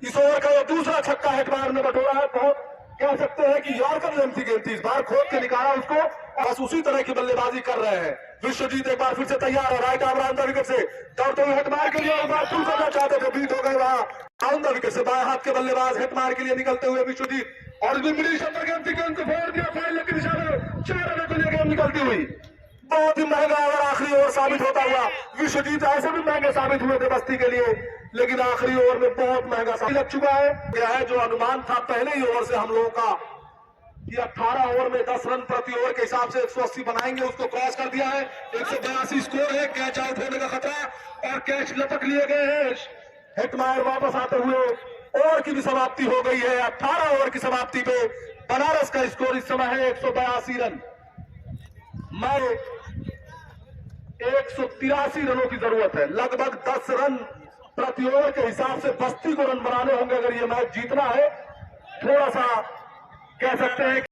इस ओवर का ये दूसरा छक्का हिटमायर ने बटोरा है। बहुत कह सकते हैं कि यॉर्कर लेंथ की गेंद थी, इस बार खोद के निकाला उसको और बस उसी तरह की बल्लेबाजी कर रहे हैं। विश्वजीत एक बार फिर से तैयार है, right arm round the wicket से दौड़ते हुए हिटमायर के लिए एक बार फुल करना चाहते थे, बीट हो गए वहां राउंड द विकेट से बाएं हाथ के बल्लेबाज हिटमायर के लिए निकलते हुए विश्वजीत और भी मिडिल शटर गेंद थी, गेंद को फोड़ दिया फाइनल की दिशा में। 6 रनों के लिए गेंद निकलती हुई। बहुत ही महंगा ओवर आखिरी ओवर साबित होता हुआ। विश्वजीत ऐसे भी महंगे साबित हुए थे बस्ती के लिए, लेकिन आखिरी ओवर में बहुत महंगा साबित लग चुका है। यह है जो अनुमान था पहले ही ओवर से हम लोगों का कि 18 ओवर में 10 रन प्रति ओवर के हिसाब से 180 बनाएंगे, उसको क्रॉस कर दिया है। 182 स्कोर है, कैच आउट होने का खतरा और कैच लपक लिए गए हैं। हिटमायर वापस आते हुए ओवर की भी समाप्ति हो गई है। 18 ओवर की समाप्ति पे बनारस का स्कोर इस समय है 182 रन। मैं 183 रनों की जरूरत है, लगभग 10 रन प्रति ओवर के हिसाब से बस्ती को रन बनाने होंगे अगर ये मैच जीतना है। थोड़ा सा कह सकते हैं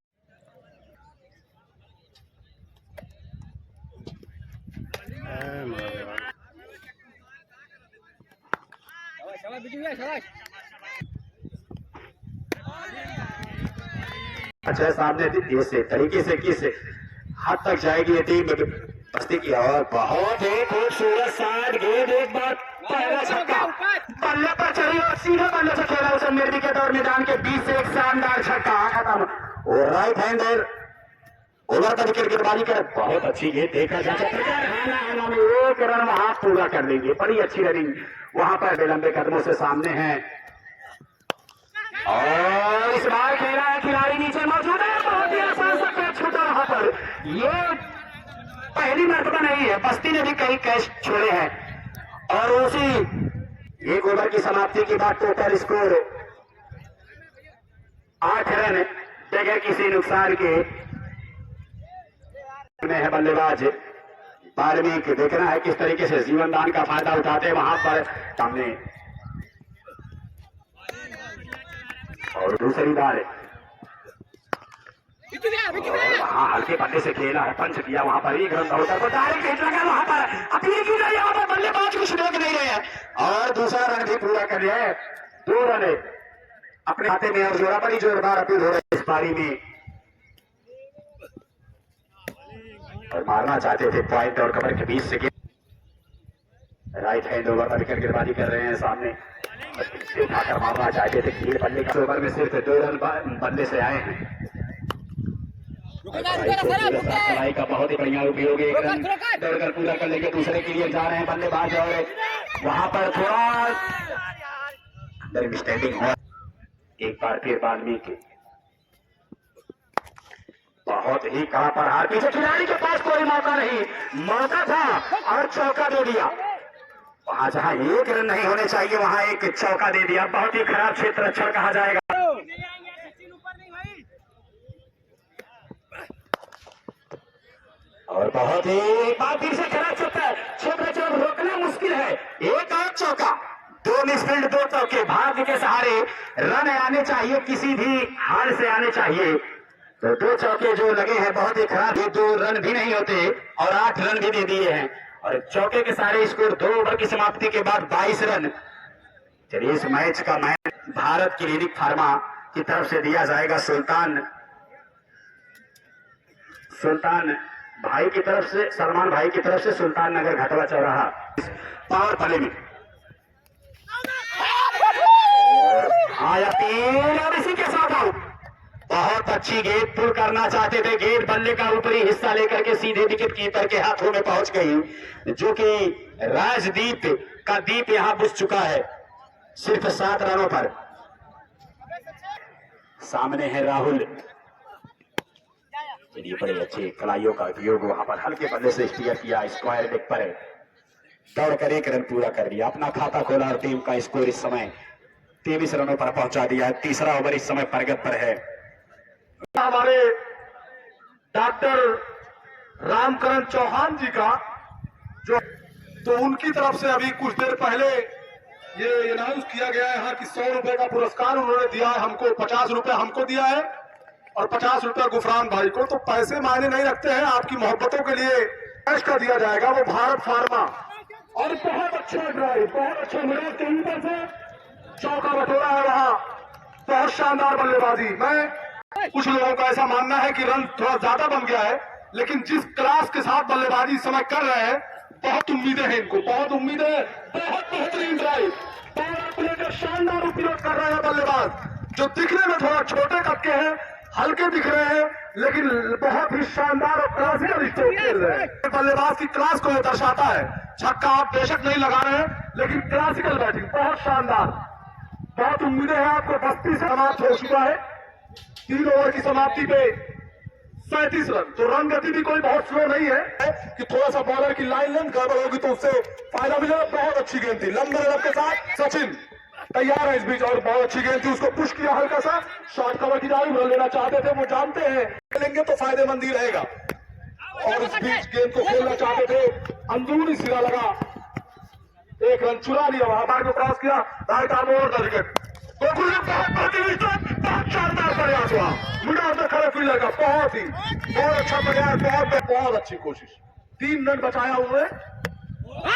अच्छा सामने ऐसे तरीके से किस हद तक जाएगी ये टीम बस्ती की। और बहुत ही खूबसूरत साइड गेंद, एक बार पहला छक्का बल्ले पर चढ़ी और सीधे बल्ले से खेला उसे निर्विकेट और मैदान के बीच से एक शानदार छक्का खत्म। और राइट हैंडर ओवर का विकेट गेंदबाजी कर बहुत अच्छी गेंद देखा जा सकता है। में एक रन वहां पूरा कर लेंगे, बड़ी अच्छी रनिंग वहां पर लंबे कदमों से सामने है। और इस बार खेला है, खिलाड़ी नीचे मौजूद है, बहुत ही आसान सा कैच छूटा वहां पर। ये पहली मर्तबा नहीं है, बस्ती ने भी कई कैच छोड़े हैं। और उसी एक ओवर की समाप्ति के बाद टोटल स्कोर 8 रन बगैर किसी नुकसान के में है बल्लेबाज वाल्मीकि। देखना है किस तरीके से जीवन दान का फायदा उठाते हैं वहां पर सामने। और दूसरी बार वहां हल्के पत्ते से खेला है, पंच किया वहां पर, एक रन दौड़ता है, डायरेक्ट हिट लगा वहां पर, अपील की गई यहाँ पर, बल्लेबाज कुछ देख नहीं रहे हैं और दूसरा रन भी पूरा कर लिया है। 2 रन अपने खाते में और जोड़ा बड़ी जोरदार अपील हो रही है इस पारी में। और मारना चाहते थे पॉइंट और कवर के बीच से राइट हैंड ओवर पर विकेट गिरबाजी कर रहे हैं सामने, उठाकर मारना चाहते थे खेल बल्ले का। ओवर में सिर्फ 2 रन बल्ले से आए हैं। लड़ाई का बहुत ही बढ़िया उपयोग, एक रन दौड़कर पूरा कर लेके दूसरे के लिए जा रहे हैं बल्लेबाज। और वहां पर थोड़ा स्टैंडिंग हो, एक बार फिर वाल्मीकि बहुत ही कड़ा प्रहार, पीछे खिलाड़ी के पास कोई मौका नहीं, मौका था और चौका दे दिया। वहां जहां 1 रन नहीं होने चाहिए वहां एक चौका दे दिया। बहुत ही खराब क्षेत्र कहा जाएगा। और बहुत ही एक बार फिर से खराब क्षेत्र रोकना मुश्किल है। एक और चौका, 2 मिसफील्ड 2 चौके, भाग्य के सहारे रन आने चाहिए, किसी भी हार से आने चाहिए। तो 2 चौके जो लगे हैं बहुत ही खराब, ये 2 रन भी नहीं होते और 8 रन भी दे दिए हैं। और चौके के सारे स्कोर 2 ओवर की समाप्ति के बाद 22 रन। चलिए इस मैच का मैच भारत क्लिनिक फार्मा की तरफ से दिया जाएगा सुल्तान भाई की तरफ से, सलमान भाई की तरफ से, सुल्तान नगर घटवा चौराहा पावर प्ले में आया 3 और इसी के साथ आउट। बहुत अच्छी गेंद पुल करना चाहते थे, गेंद बल्ले का ऊपरी हिस्सा लेकर के सीधे विकेट कीपर के हाथों में पहुंच गई, जो कि राजदीप का दीप यहां बुझ चुका है सिर्फ 7 रनों पर। सामने है राहुल, चलिए बड़े अच्छे कलाइयों का उपयोग वहां पर हल्के बल्ले से स्टीयर किया, स्क्वायर लेग पर दौड़कर 1 रन पूरा कर लिया, अपना खाता खोला और टीम का स्कोर इस समय 23 रनों पर पहुंचा दिया। तीसरा ओवर इस समय प्रगति पर है। हमारे डॉक्टर रामकरण चौहान जी का जो, तो उनकी तरफ से अभी कुछ देर पहले ये अनाउंस किया गया है यहाँ कि 100 रुपए का पुरस्कार उन्होंने दिया है हमको, 50 रुपए हमको दिया है और 50 रुपए गुफरान भाई को। तो पैसे मायने नहीं रखते हैं, आपकी मोहब्बतों के लिए कैश का दिया जाएगा, वो भारत फार्मा। और बहुत अच्छा ड्राइव, बहुत अच्छा मुराद के ऊपर से चौका बटोरा है वहां, बहुत शानदार बल्लेबाजी। मैं कुछ लोगों का ऐसा मानना है कि रन थोड़ा ज्यादा बन गया है, लेकिन जिस क्लास के साथ बल्लेबाजी इस समय कर रहे हैं, बहुत उम्मीदें हैं इनको, बहुत उम्मीदें। बहुत बेहतरीन ड्राइव, पावर प्ले का शानदार उपयोग कर रहे हैं बल्लेबाज, जो दिखने में थोड़ा छोटे कद के हैं, हल्के दिख रहे हैं, लेकिन बहुत ही शानदार और क्लासिकल स्ट्रोक खेल रहे हैं। बल्लेबाज की क्लास को दर्शाता है। छक्का आप बेशक नहीं लगा रहे हैं, लेकिन क्लासिकल बैटिंग बहुत शानदार। बहुत उम्मीदें हैं आपको। बस्ती से समाप्त हो चुका है, 3 ओवर की समाप्ति पे 37 रन। तो रन गति भी कोई बहुत स्लो नहीं है कि थोड़ा सा बॉलर की लाइन लेंथ गड़बड़ होगी तो उससे फायदा मिलेगा। बहुत अच्छी गेंद थी, लंबे रन के साथ सचिन तैयार है इस बीच, और बहुत अच्छी गेंद थी, उसको पुश किया हल्का सा, शॉर्ट कवर की जाली रन लेना चाहते थे, वो जानते हैं खेलेंगे तो फायदेमंद ही रहेगा। और इस बीच गेंद को खेलना चाहते थे, अंदरूनी सिरा लगा, 1 रन चुरा लिया, वहां बार को क्रॉस किया, राइट आर्म ओवर का विकेट। बहुत शानदार प्रयास हुआ, मिडल में खड़े फील्डर का, बहुत अच्छा प्रयास, बहुत अच्छी कोशिश। 3 रन बचाया उन्होंने,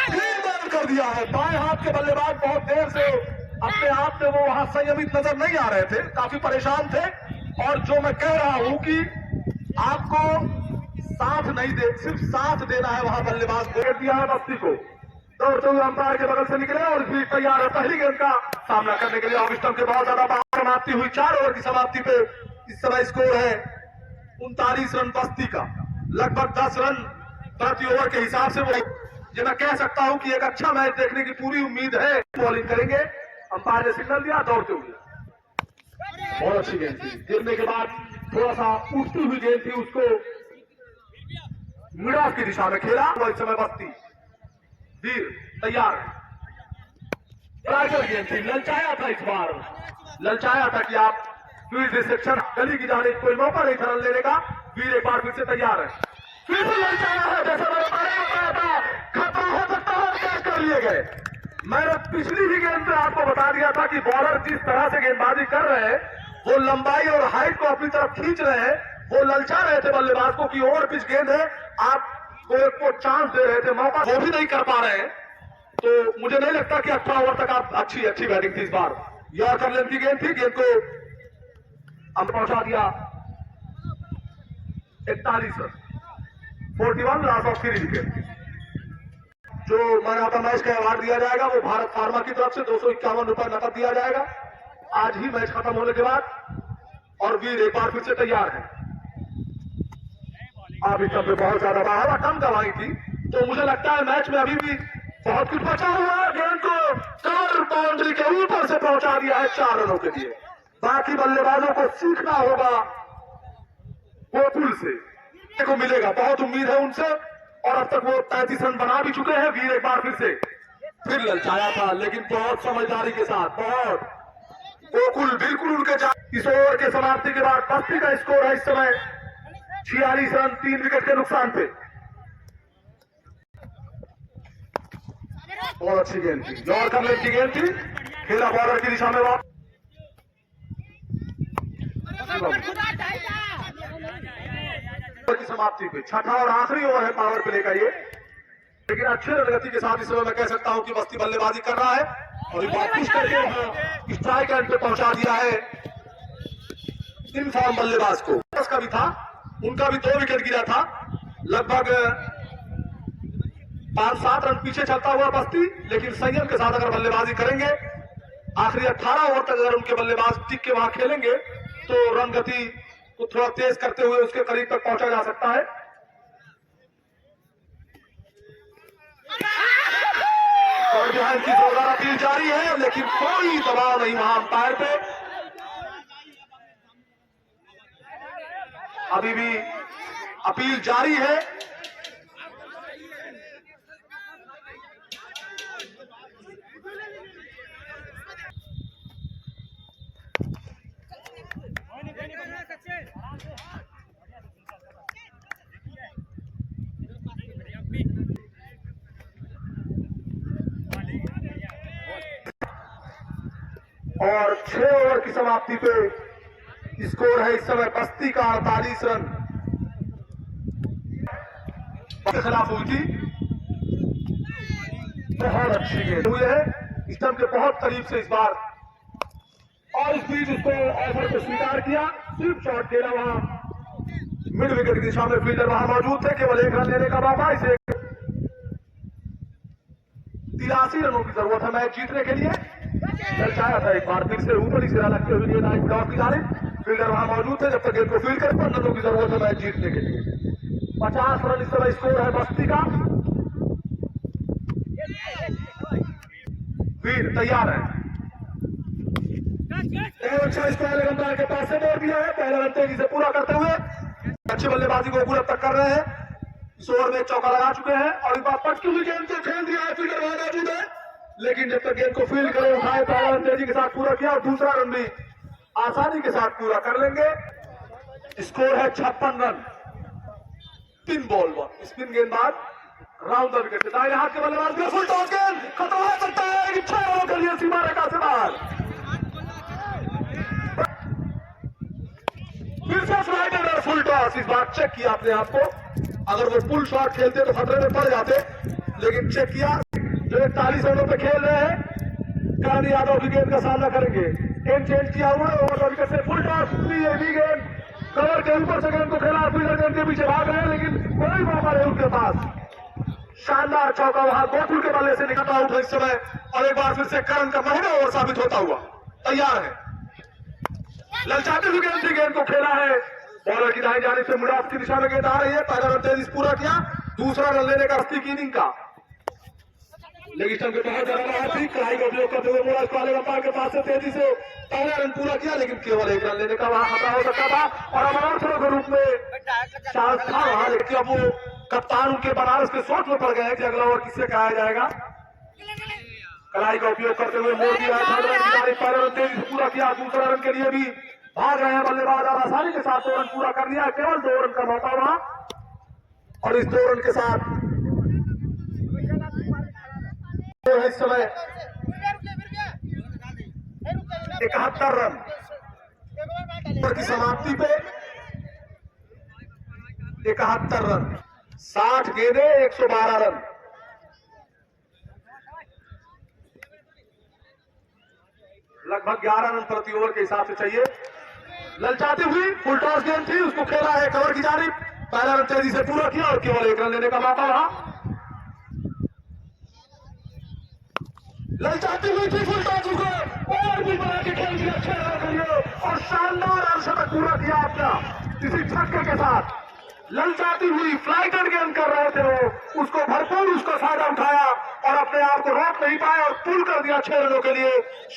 3 रन कर दिया है। बाएं हाथ के बल्लेबाज बहुत देर से अपने आप में वो वहां संयमित नजर नहीं आ रहे थे, काफी परेशान थे। और जो मैं कह रहा हूं कि आपको साथ नहीं दे, सिर्फ साथ देना है, वहां बल्लेबाज विकेट दिया है बस्ती को। दौड़ते हुए अंपायर के बगल से निकले और भी तैयार है पहली गेंद का सामना करने के लिए। ऑफ स्टंप के बहुत ज्यादा बाहर समाप्ति हुई। 4 ओवर की समाप्ति पे इस समय स्कोर है 39 रन बस्ती का। लगभग 10 रन प्रति ओवर के हिसाब से वो ये मैं कह सकता हूं कि एक अच्छा मैच देखने की पूरी उम्मीद है। बॉलिंग करेंगे, अंपायर ने सिग्नल दिया, दौड़ते हुए बहुत अच्छी गेंद थी। गिरने के बाद थोड़ा सा उठती हुई गेंद थी, उसको मिडास की दिशा में खेला। वो इस समय बस्ती वीर तैयार है। टाइगर गेंद थी, ललचाया था इस बार, ललचाया था कि आप फील्ड रिसेप्शन गली की जाने कोई मौका नहीं था रन लेने का। वीर एक बार फिर से तैयार है, फिर से ललचाया है। जैसे मैंने पहले बताया था खतरा हो सकता है, कैच कर लिए गए। मैंने पिछली ही गेंद पे आपको बता दिया था कि बॉलर जिस तरह से गेंदबाजी कर रहे हैं, वो लंबाई और हाइट को अपनी तरफ खींच रहे हैं, वो ललचा रहे थे बल्लेबाज को कि ओवर पिच गेंद है, आप को चांस दे रहे थे, मौका वो भी नहीं कर पा रहे हैं। तो मुझे नहीं लगता कि 18 ओवर तक आप अच्छी बैटिंग थी इस बार। यॉर्कर लेंथ की गेंद थी, गेंद को हम पहुंचा दिया 41 रन, 41 लॉस ऑफ 3 विकेट। जो मैन ऑफ द मैच का अवार्ड दिया जाएगा वो भारत फार्मा की तरफ से 251 रुपए नकद दिया जाएगा आज ही मैच खत्म होने के बाद। और वीर एक बार फिर से तैयार है। अभी तक में बहुत ज्यादा बाहर कम दवाई थी, तो मुझे लगता है मैच में अभी भी बहुत कुछ बचा हुआ है। गेंद को कवर बाउंड्री के ऊपर से पहुंचा दिया है 4 रनों के लिए। बाकी बल्लेबाजों को सीखना होगा गोकुल से, को मिलेगा, बहुत उम्मीद है उनसे। और अब तक वो 33 रन बना भी चुके हैं। वीर एक बार फिर ललचाया था, लेकिन बहुत समझदारी के साथ, बहुत गोकुल बिल्कुल उनके इस ओवर के समाप्ति के बाद बस्ती का स्कोर है इस समय 46 रन 3 विकेट के नुकसान पे। बहुत अच्छी गेंद थी, यॉर्कर लेंथ की गेंद थी, खेला बॉलर की दिशा में वापस। की समाप्ति पे छठा और आखिरी ओवर है पावर प्ले का ये, लेकिन अच्छे रनगति के साथ इस समय मैं कह सकता हूं कि बस्ती बल्लेबाजी कर रहा है और वापस करके स्ट्राइक एंड पे पहुंचा दिया है इन फॉर्म बल्लेबाज को। उसका भी था, उनका भी 2 विकेट गिरा था। लगभग 5-7 रन पीछे चलता हुआ बस्ती, लेकिन संयम के साथ अगर बल्लेबाजी करेंगे, आखिरी 18 ओवर तक अगर उनके बल्लेबाज टिक के वहां खेलेंगे तो रन गति को थोड़ा तेज करते हुए उसके करीब तक पहुंचा जा सकता है। और बिहाइंड की जोरदार अपील जारी है, लेकिन कोई दबाव नहीं वहां अंपायर पे। अभी भी अपील जारी है। और 6 ओवर की समाप्ति पे स्कोर है इस समय बस्ती का 48 रन के खिलाफ हुई थी। बहुत अच्छी गेंद हुई है, स्टंप के बहुत करीब से इस बार, और इस बीच उसको ऑफर को स्वीकार किया। स्लिप शॉट खेला वहां मिड विकेट की दिशा में, फील्डर वहां मौजूद थे, केवल 1 रन लेने का मौका। इसे 83 रनों की जरूरत है मैच जीतने के लिए। ललचाया था एक बार फिर से, ऊपर ही सिरा लगते हुए गेंद आई ब्लॉक की जाने, फील्डर वहां मौजूद थे। जब तक गेंद को फील्ड कर 15 रनों की जरूरत है मैच जीतने के लिए। 50 रन इस समय स्कोर है बस्ती का। वीर तैयार है, अच्छा स्कोर अंपायर के पास से मोड़ दिया है। पहला रन तेजी से पूरा करते हुए अच्छी बल्लेबाजी को गोकुल अब तक कर रहे हैं। इस ओवर में एक चौका लगा चुके हैं और इस बार पटकी हुई गेंद को खेल दिया है, फील्डर वहां मौजूद है, लेकिन जब तक गेंद को फील्ड करे उठाए, पहला रन तेजी के साथ पूरा किया और दूसरा रन भी आसानी के साथ पूरा कर लेंगे। स्कोर है 56 रन 3 बॉल 1 स्पिन गेंदबाज राउंड द विकेट। दाहिने हाथ के बल्लेबाज में फुल टॉस गेंद खतरा हो सकता है, 6 रनों के लिए सीमा रेखा से बाहर। फिर से स्लाइडर और फुल टॉस, इस बार चेक किया अपने आप को। अगर वो पुल शॉट खेलते तो खतरे में पड़ जाते, लेकिन चेक किया। जो 41 रनों पे खेल रहे हैं, करण यादव की गेंद का सामना करेंगे। गेंद चेंज किया हुआ और विकेट से फुल टॉस गेंद कवर के ऊपर से गेंद को खेला, फील्डर गेंद के पीछे भाग रहे हैं, लेकिन कोई मौका नहीं उनके पास। शानदार चौका वहां गोकुल के बल्ले से निकलता आउट है इस समय। और एक बार फिर से करण का महंगा ओवर साबित होता हुआ तैयार है। ललचाते हुए गेंद को खेला है, बॉलर की दाई जाने से मुड़ाफ की दिशा में गेंद आ रही है। पहला रन तेजी पूरा किया, दूसरा रन लेने का अस्ती की इनिंग का। लेग स्टंप के बहुत ज्यादा बाहर थी, कलाई का उपयोग करते हुए मुड़ा वाले अंपायर के पास से तेजी से पहला रन पूरा किया, लेकिन केवल एक रन लेने का वहां खतरा हो सकता था। और अमरावथरों के रूप में चांस था वहां, लेकिन अब वो कप्तान उनके बनारस के सोच में पड़ गए हैं कि अगला ओवर किससे कहा जाएगा। कलाई का उपयोग करते हुए मोड़ दिया, पहला रन तेजी से पूरा किया, दूसरा रन के लिए भी भाग रहे हैं बल्लेबाज और आसानी के साथ 2 रन पूरा कर लिया। केवल 2 रन का मौका वहां, और इस 2 रन के साथ इस समय 71 रन की समाप्ति पे 71 रन, 60 गेंदे 112 रन। लगभग 11 रन प्रति ओवर के हिसाब से चाहिए। ललचाती हुई फुल टॉस गेंद थी, उसको खेला है कवर की जानिब, पहला रन तेजी से पूरा किया और केवल 1 रन लेने का मौका रहा। ललचाती हुई थी फुल टॉस को और भी बना के खेल दिया 6 रन के लिए और शानदार अर्धशतक पूरा किया अपना किसी छक्के के साथ। ललचाती हुई फ्लाइट एंड गेंद कर रहे थे वो, उसको भरपूर उसको फायदा उठाया और अपने आप को रोक नहीं पाए और पुल कर दिया 6 रनों के लिए।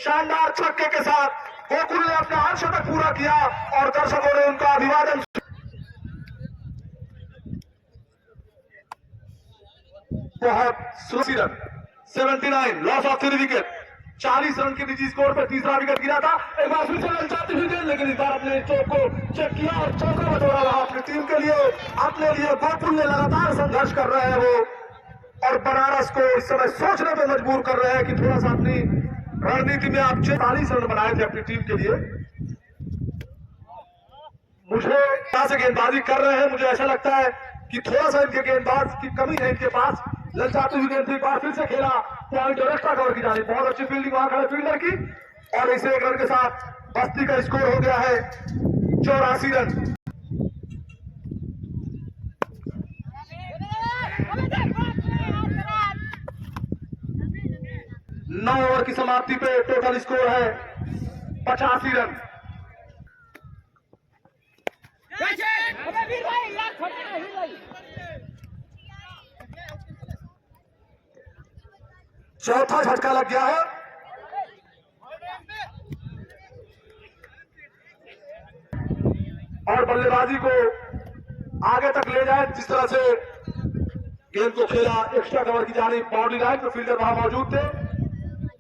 शानदार छक्के के साथ गोकुल ने अपना अर्धशतक पूरा किया और दर्शकों ने उनका अभिवादन। बहुत सुरक्षित run 79 loss of 3 wicket, 40 run के निजी स्कोर पर तीसरा विकेट गिरा था। एक बार फिर से ललचाती हुई गेंद, लेकिन इस बार अपने चौक को चेक किया और चौका बटोरा रहा अपनी टीम के लिए, अपने लिए। गोकुल ने लगातार संघर्ष कर रहे हैं वो, और बनारस को इस समय सोचने पर मजबूर कर रहे हैं कि थोड़ा सा अपनी रणनीति में आप 44 रन बनाए थे अपनी टीम के लिए। मुझे कहां से गेंदबाजी कर रहे हैं, मुझे ऐसा लगता है कि थोड़ा सा इनके गेंदबाज की कमी है इनके पास। ललचाती हुई गेंद एक बार फिर से खेला, पॉइंट और एक्स्ट्रा कवर की जानी, बहुत अच्छी फील्डिंग वहां खड़े फील्डर की, और इसे 1 रन के साथ बस्ती का स्कोर हो गया है 84 रन। नौ ओवर की समाप्ति पे टोटल स्कोर है 85 रन। चौथा झटका लग गया है, और बल्लेबाजी को आगे तक ले जाए जिस तरह से गेंद को खेला, एक्स्ट्रा कवर की जानी बाउंड्री लाइन तो फील्डर वहां मौजूद थे,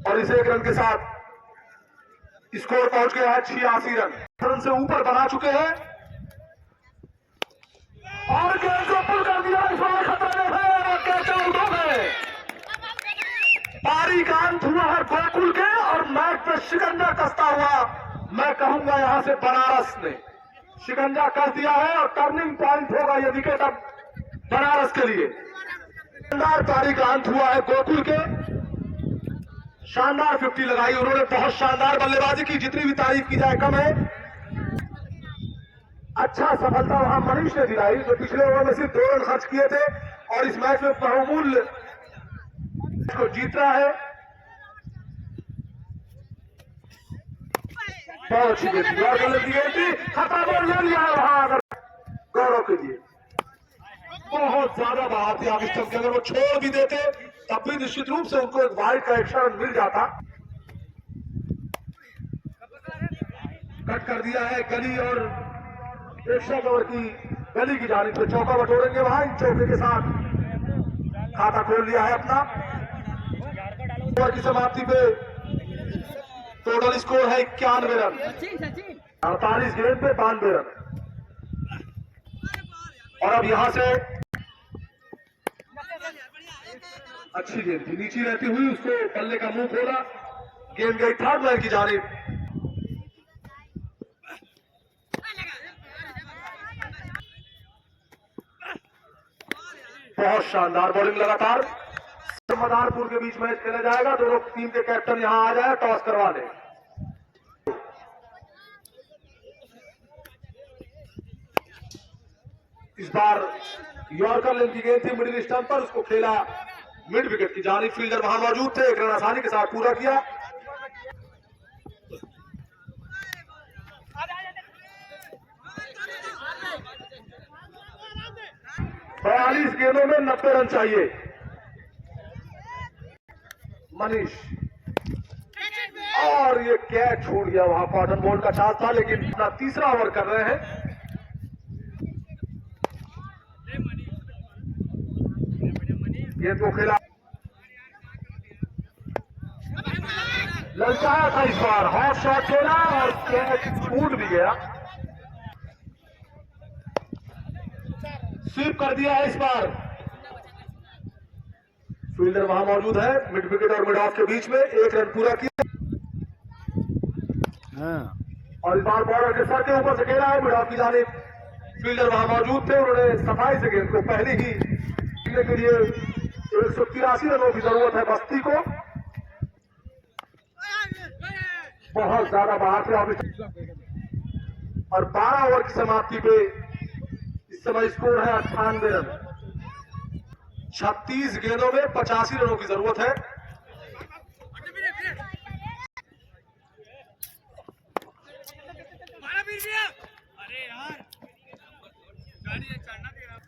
और इसे 1 रन के साथ स्कोर पहुंच गया है 86 रन। रन से ऊपर बना चुके हैं और गेंद को पुल कर दिया, इस बार खतरे में है और कैच आउट हो गए। पारी का अंत हुआ है गोकुल के और मैच पे शिकंजा कसता हुआ मैं कहूंगा यहां से बनारस ने शिकंजा कस दिया है, और टर्निंग पॉइंट होगा ये विकेट अब बनारस के लिए। शानदार पारी का अंत हुआ है गोकुल के, शानदार 50 लगाई उन्होंने, बहुत शानदार बल्लेबाजी की, जितनी भी तारीफ की जाए कम है। अच्छा सफलता वहां मनीष ने दिलाई जो पिछले ओवर में सिर्फ 2 रन खर्च किए थे और इस मैच में बहुमूल्य को जीत रहा है। बहुत अच्छी गेंद थी, खतरा बॉल ले लिया है वहां अगर गौरव के लिए। बहुत ज्यादा बाहर थी आगे स्टंप के, अगर वो छोड़ भी देते तब भी निश्चित रूप से उनको एक वाइड का एक्स्ट्रा रन मिल जाता। कट कर दिया है गली और एक्स्ट्रा कवर की गली की जानिब से, चौका बटोरेंगे वहां, चौके के साथ खाता खोल लिया है अपना। ओवर की समाप्ति पे टोटल स्कोर है 91 रन, 48 गेंद पे 92 रन। और अब यहां से अच्छी गेंद थी, नीचे रहती हुई उसको बल्ले का मुंह खोला, गेंद गई थर्ड लाइन की जानिब। बहुत शानदार बॉलिंग लगातार। मदारपुर के बीच मैच खेला जाएगा, दोनों टीम के कैप्टन यहां आ जाए टॉस करवाने। इस बार यॉर्कर लेन की गेंद थी मिडिल स्टंप पर, उसको खेला मिड विकेट की जानिब। फील्डर वहां मौजूद थे, एक रन आसानी के साथ पूरा किया। 42 गेंदों में 90 रन चाहिए। मनीष, और ये कैच छूट गया, वहां कॉटन बॉल का चांस था, लेकिन अपना तीसरा ओवर कर रहे हैं। गेंद को खेला, ललचाया था इस बार, हॉट शॉट खेला और कैच छूट भी गया। स्वीप कर दिया है इस बार। फील्डर वहां मौजूद है, मिड विकेट और मिड ऑफ के बीच में, एक रन पूरा किया। और इस बार बॉलर के सर के ऊपर से खेला है मिड ऑफ की जानिब। फील्डर वहां मौजूद थे, उन्होंने सफाई से गेंद को पहले ही खेलने के लिए 183 रनों की जरूरत है बस्ती को। बहुत ज्यादा बाहर से और 12 ओवर की समाप्ति पे इस समय स्कोर है 98 रन। 36 गेंदों में 85 रनों की जरूरत है। अरे यार चढ़ना दे रहा।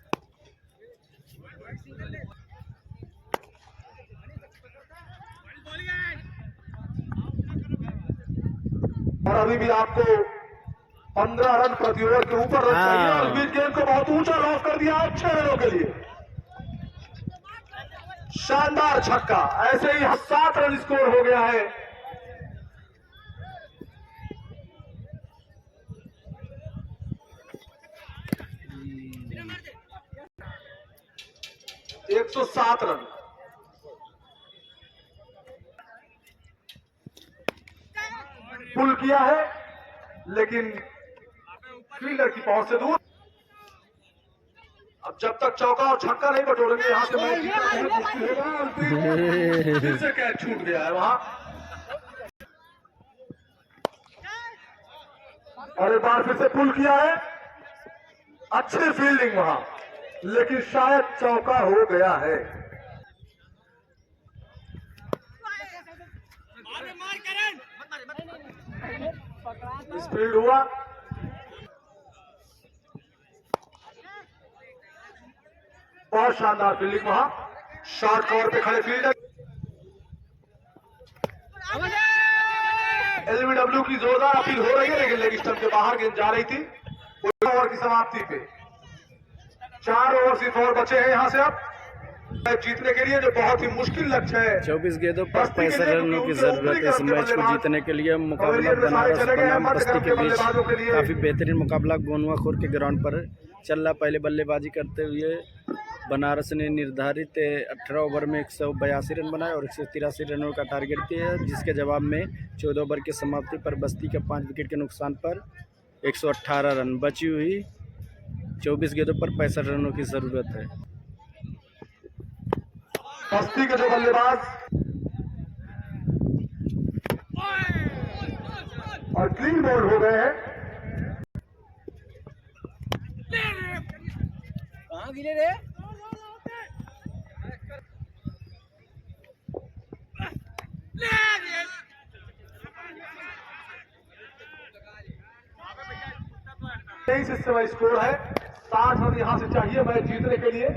और अभी भी आपको 15 रन प्रति ओवर के ऊपर रन चाहिए और बीच गेंद को बहुत ऊंचा लॉक कर दिया 6 रनों के लिए। शानदार छक्का, ऐसे ही 7 रन स्कोर हो गया है। एक 107 रन। पुल किया है लेकिन फील्डर की पहुंच से दूर। अब जब तक चौका और छक्का नहीं बटोरेंगे यहां से मैच जीतना मुश्किल होगा। फिर से कैच छूट गया है वहां। और एक बार फिर से पुल किया है, अच्छी फील्डिंग वहां, लेकिन शायद चौका हो गया है। स्पीड हुआ, बहुत शानदार फील्डिंग वहां, शॉर्ट कवर पे खड़े फील्डर। एलबीडब्ल्यू की जोरदार अपील हो रही है, लेकिन लेग स्टंप के बाहर गेंद जा रही थी। ओवर की समाप्ति पे 4 ओवर सिर्फ और बचे हैं यहां से अब मैच जीतने के लिए, जो बहुत ही मुश्किल लक्ष्य है। 24 गेंदों पर 65 रनों की जरूरत है इस मैच को जीतने के लिए। मुकाबला बनारस बनाम बस्ती के बीच काफी बेहतरीन मुकाबला गोनुआखोर के ग्राउंड पर चल रहा। पहले बल्लेबाजी करते हुए बनारस ने निर्धारित 18 ओवर में 182 रन बनाए और 183 रनों का टारगेट दिया, जिसके जवाब में 14 ओवर की समाप्ति पर बस्ती के 5 विकेट के नुकसान पर 118 रन। बची हुई 24 गेंदों पर 65 रनों की जरूरत है। बस्ती के जो बल्लेबाज और क्लीन बोल्ड हो गए हैं। कहाँ गिरे रे? तेईस इस समय स्कोर है, 60 रन यहां से चाहिए मैच जीतने के लिए।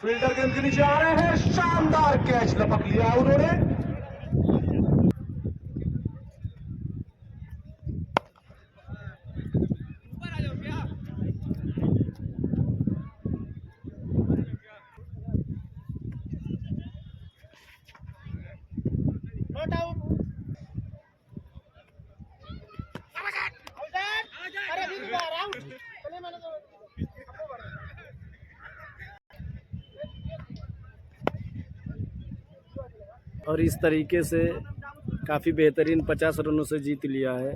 फील्डर गेंद के नीचे आ रहे हैं, शानदार कैच लपक लिया उन्होंने। और इस तरीके से काफ़ी बेहतरीन 50 रनों से जीत लिया है।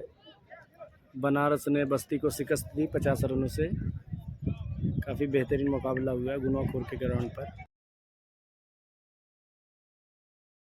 बनारस ने बस्ती को शिकस्त दी 50 रनों से। काफ़ी बेहतरीन मुकाबला हुआ है गोनुआखोर के ग्राउंड पर।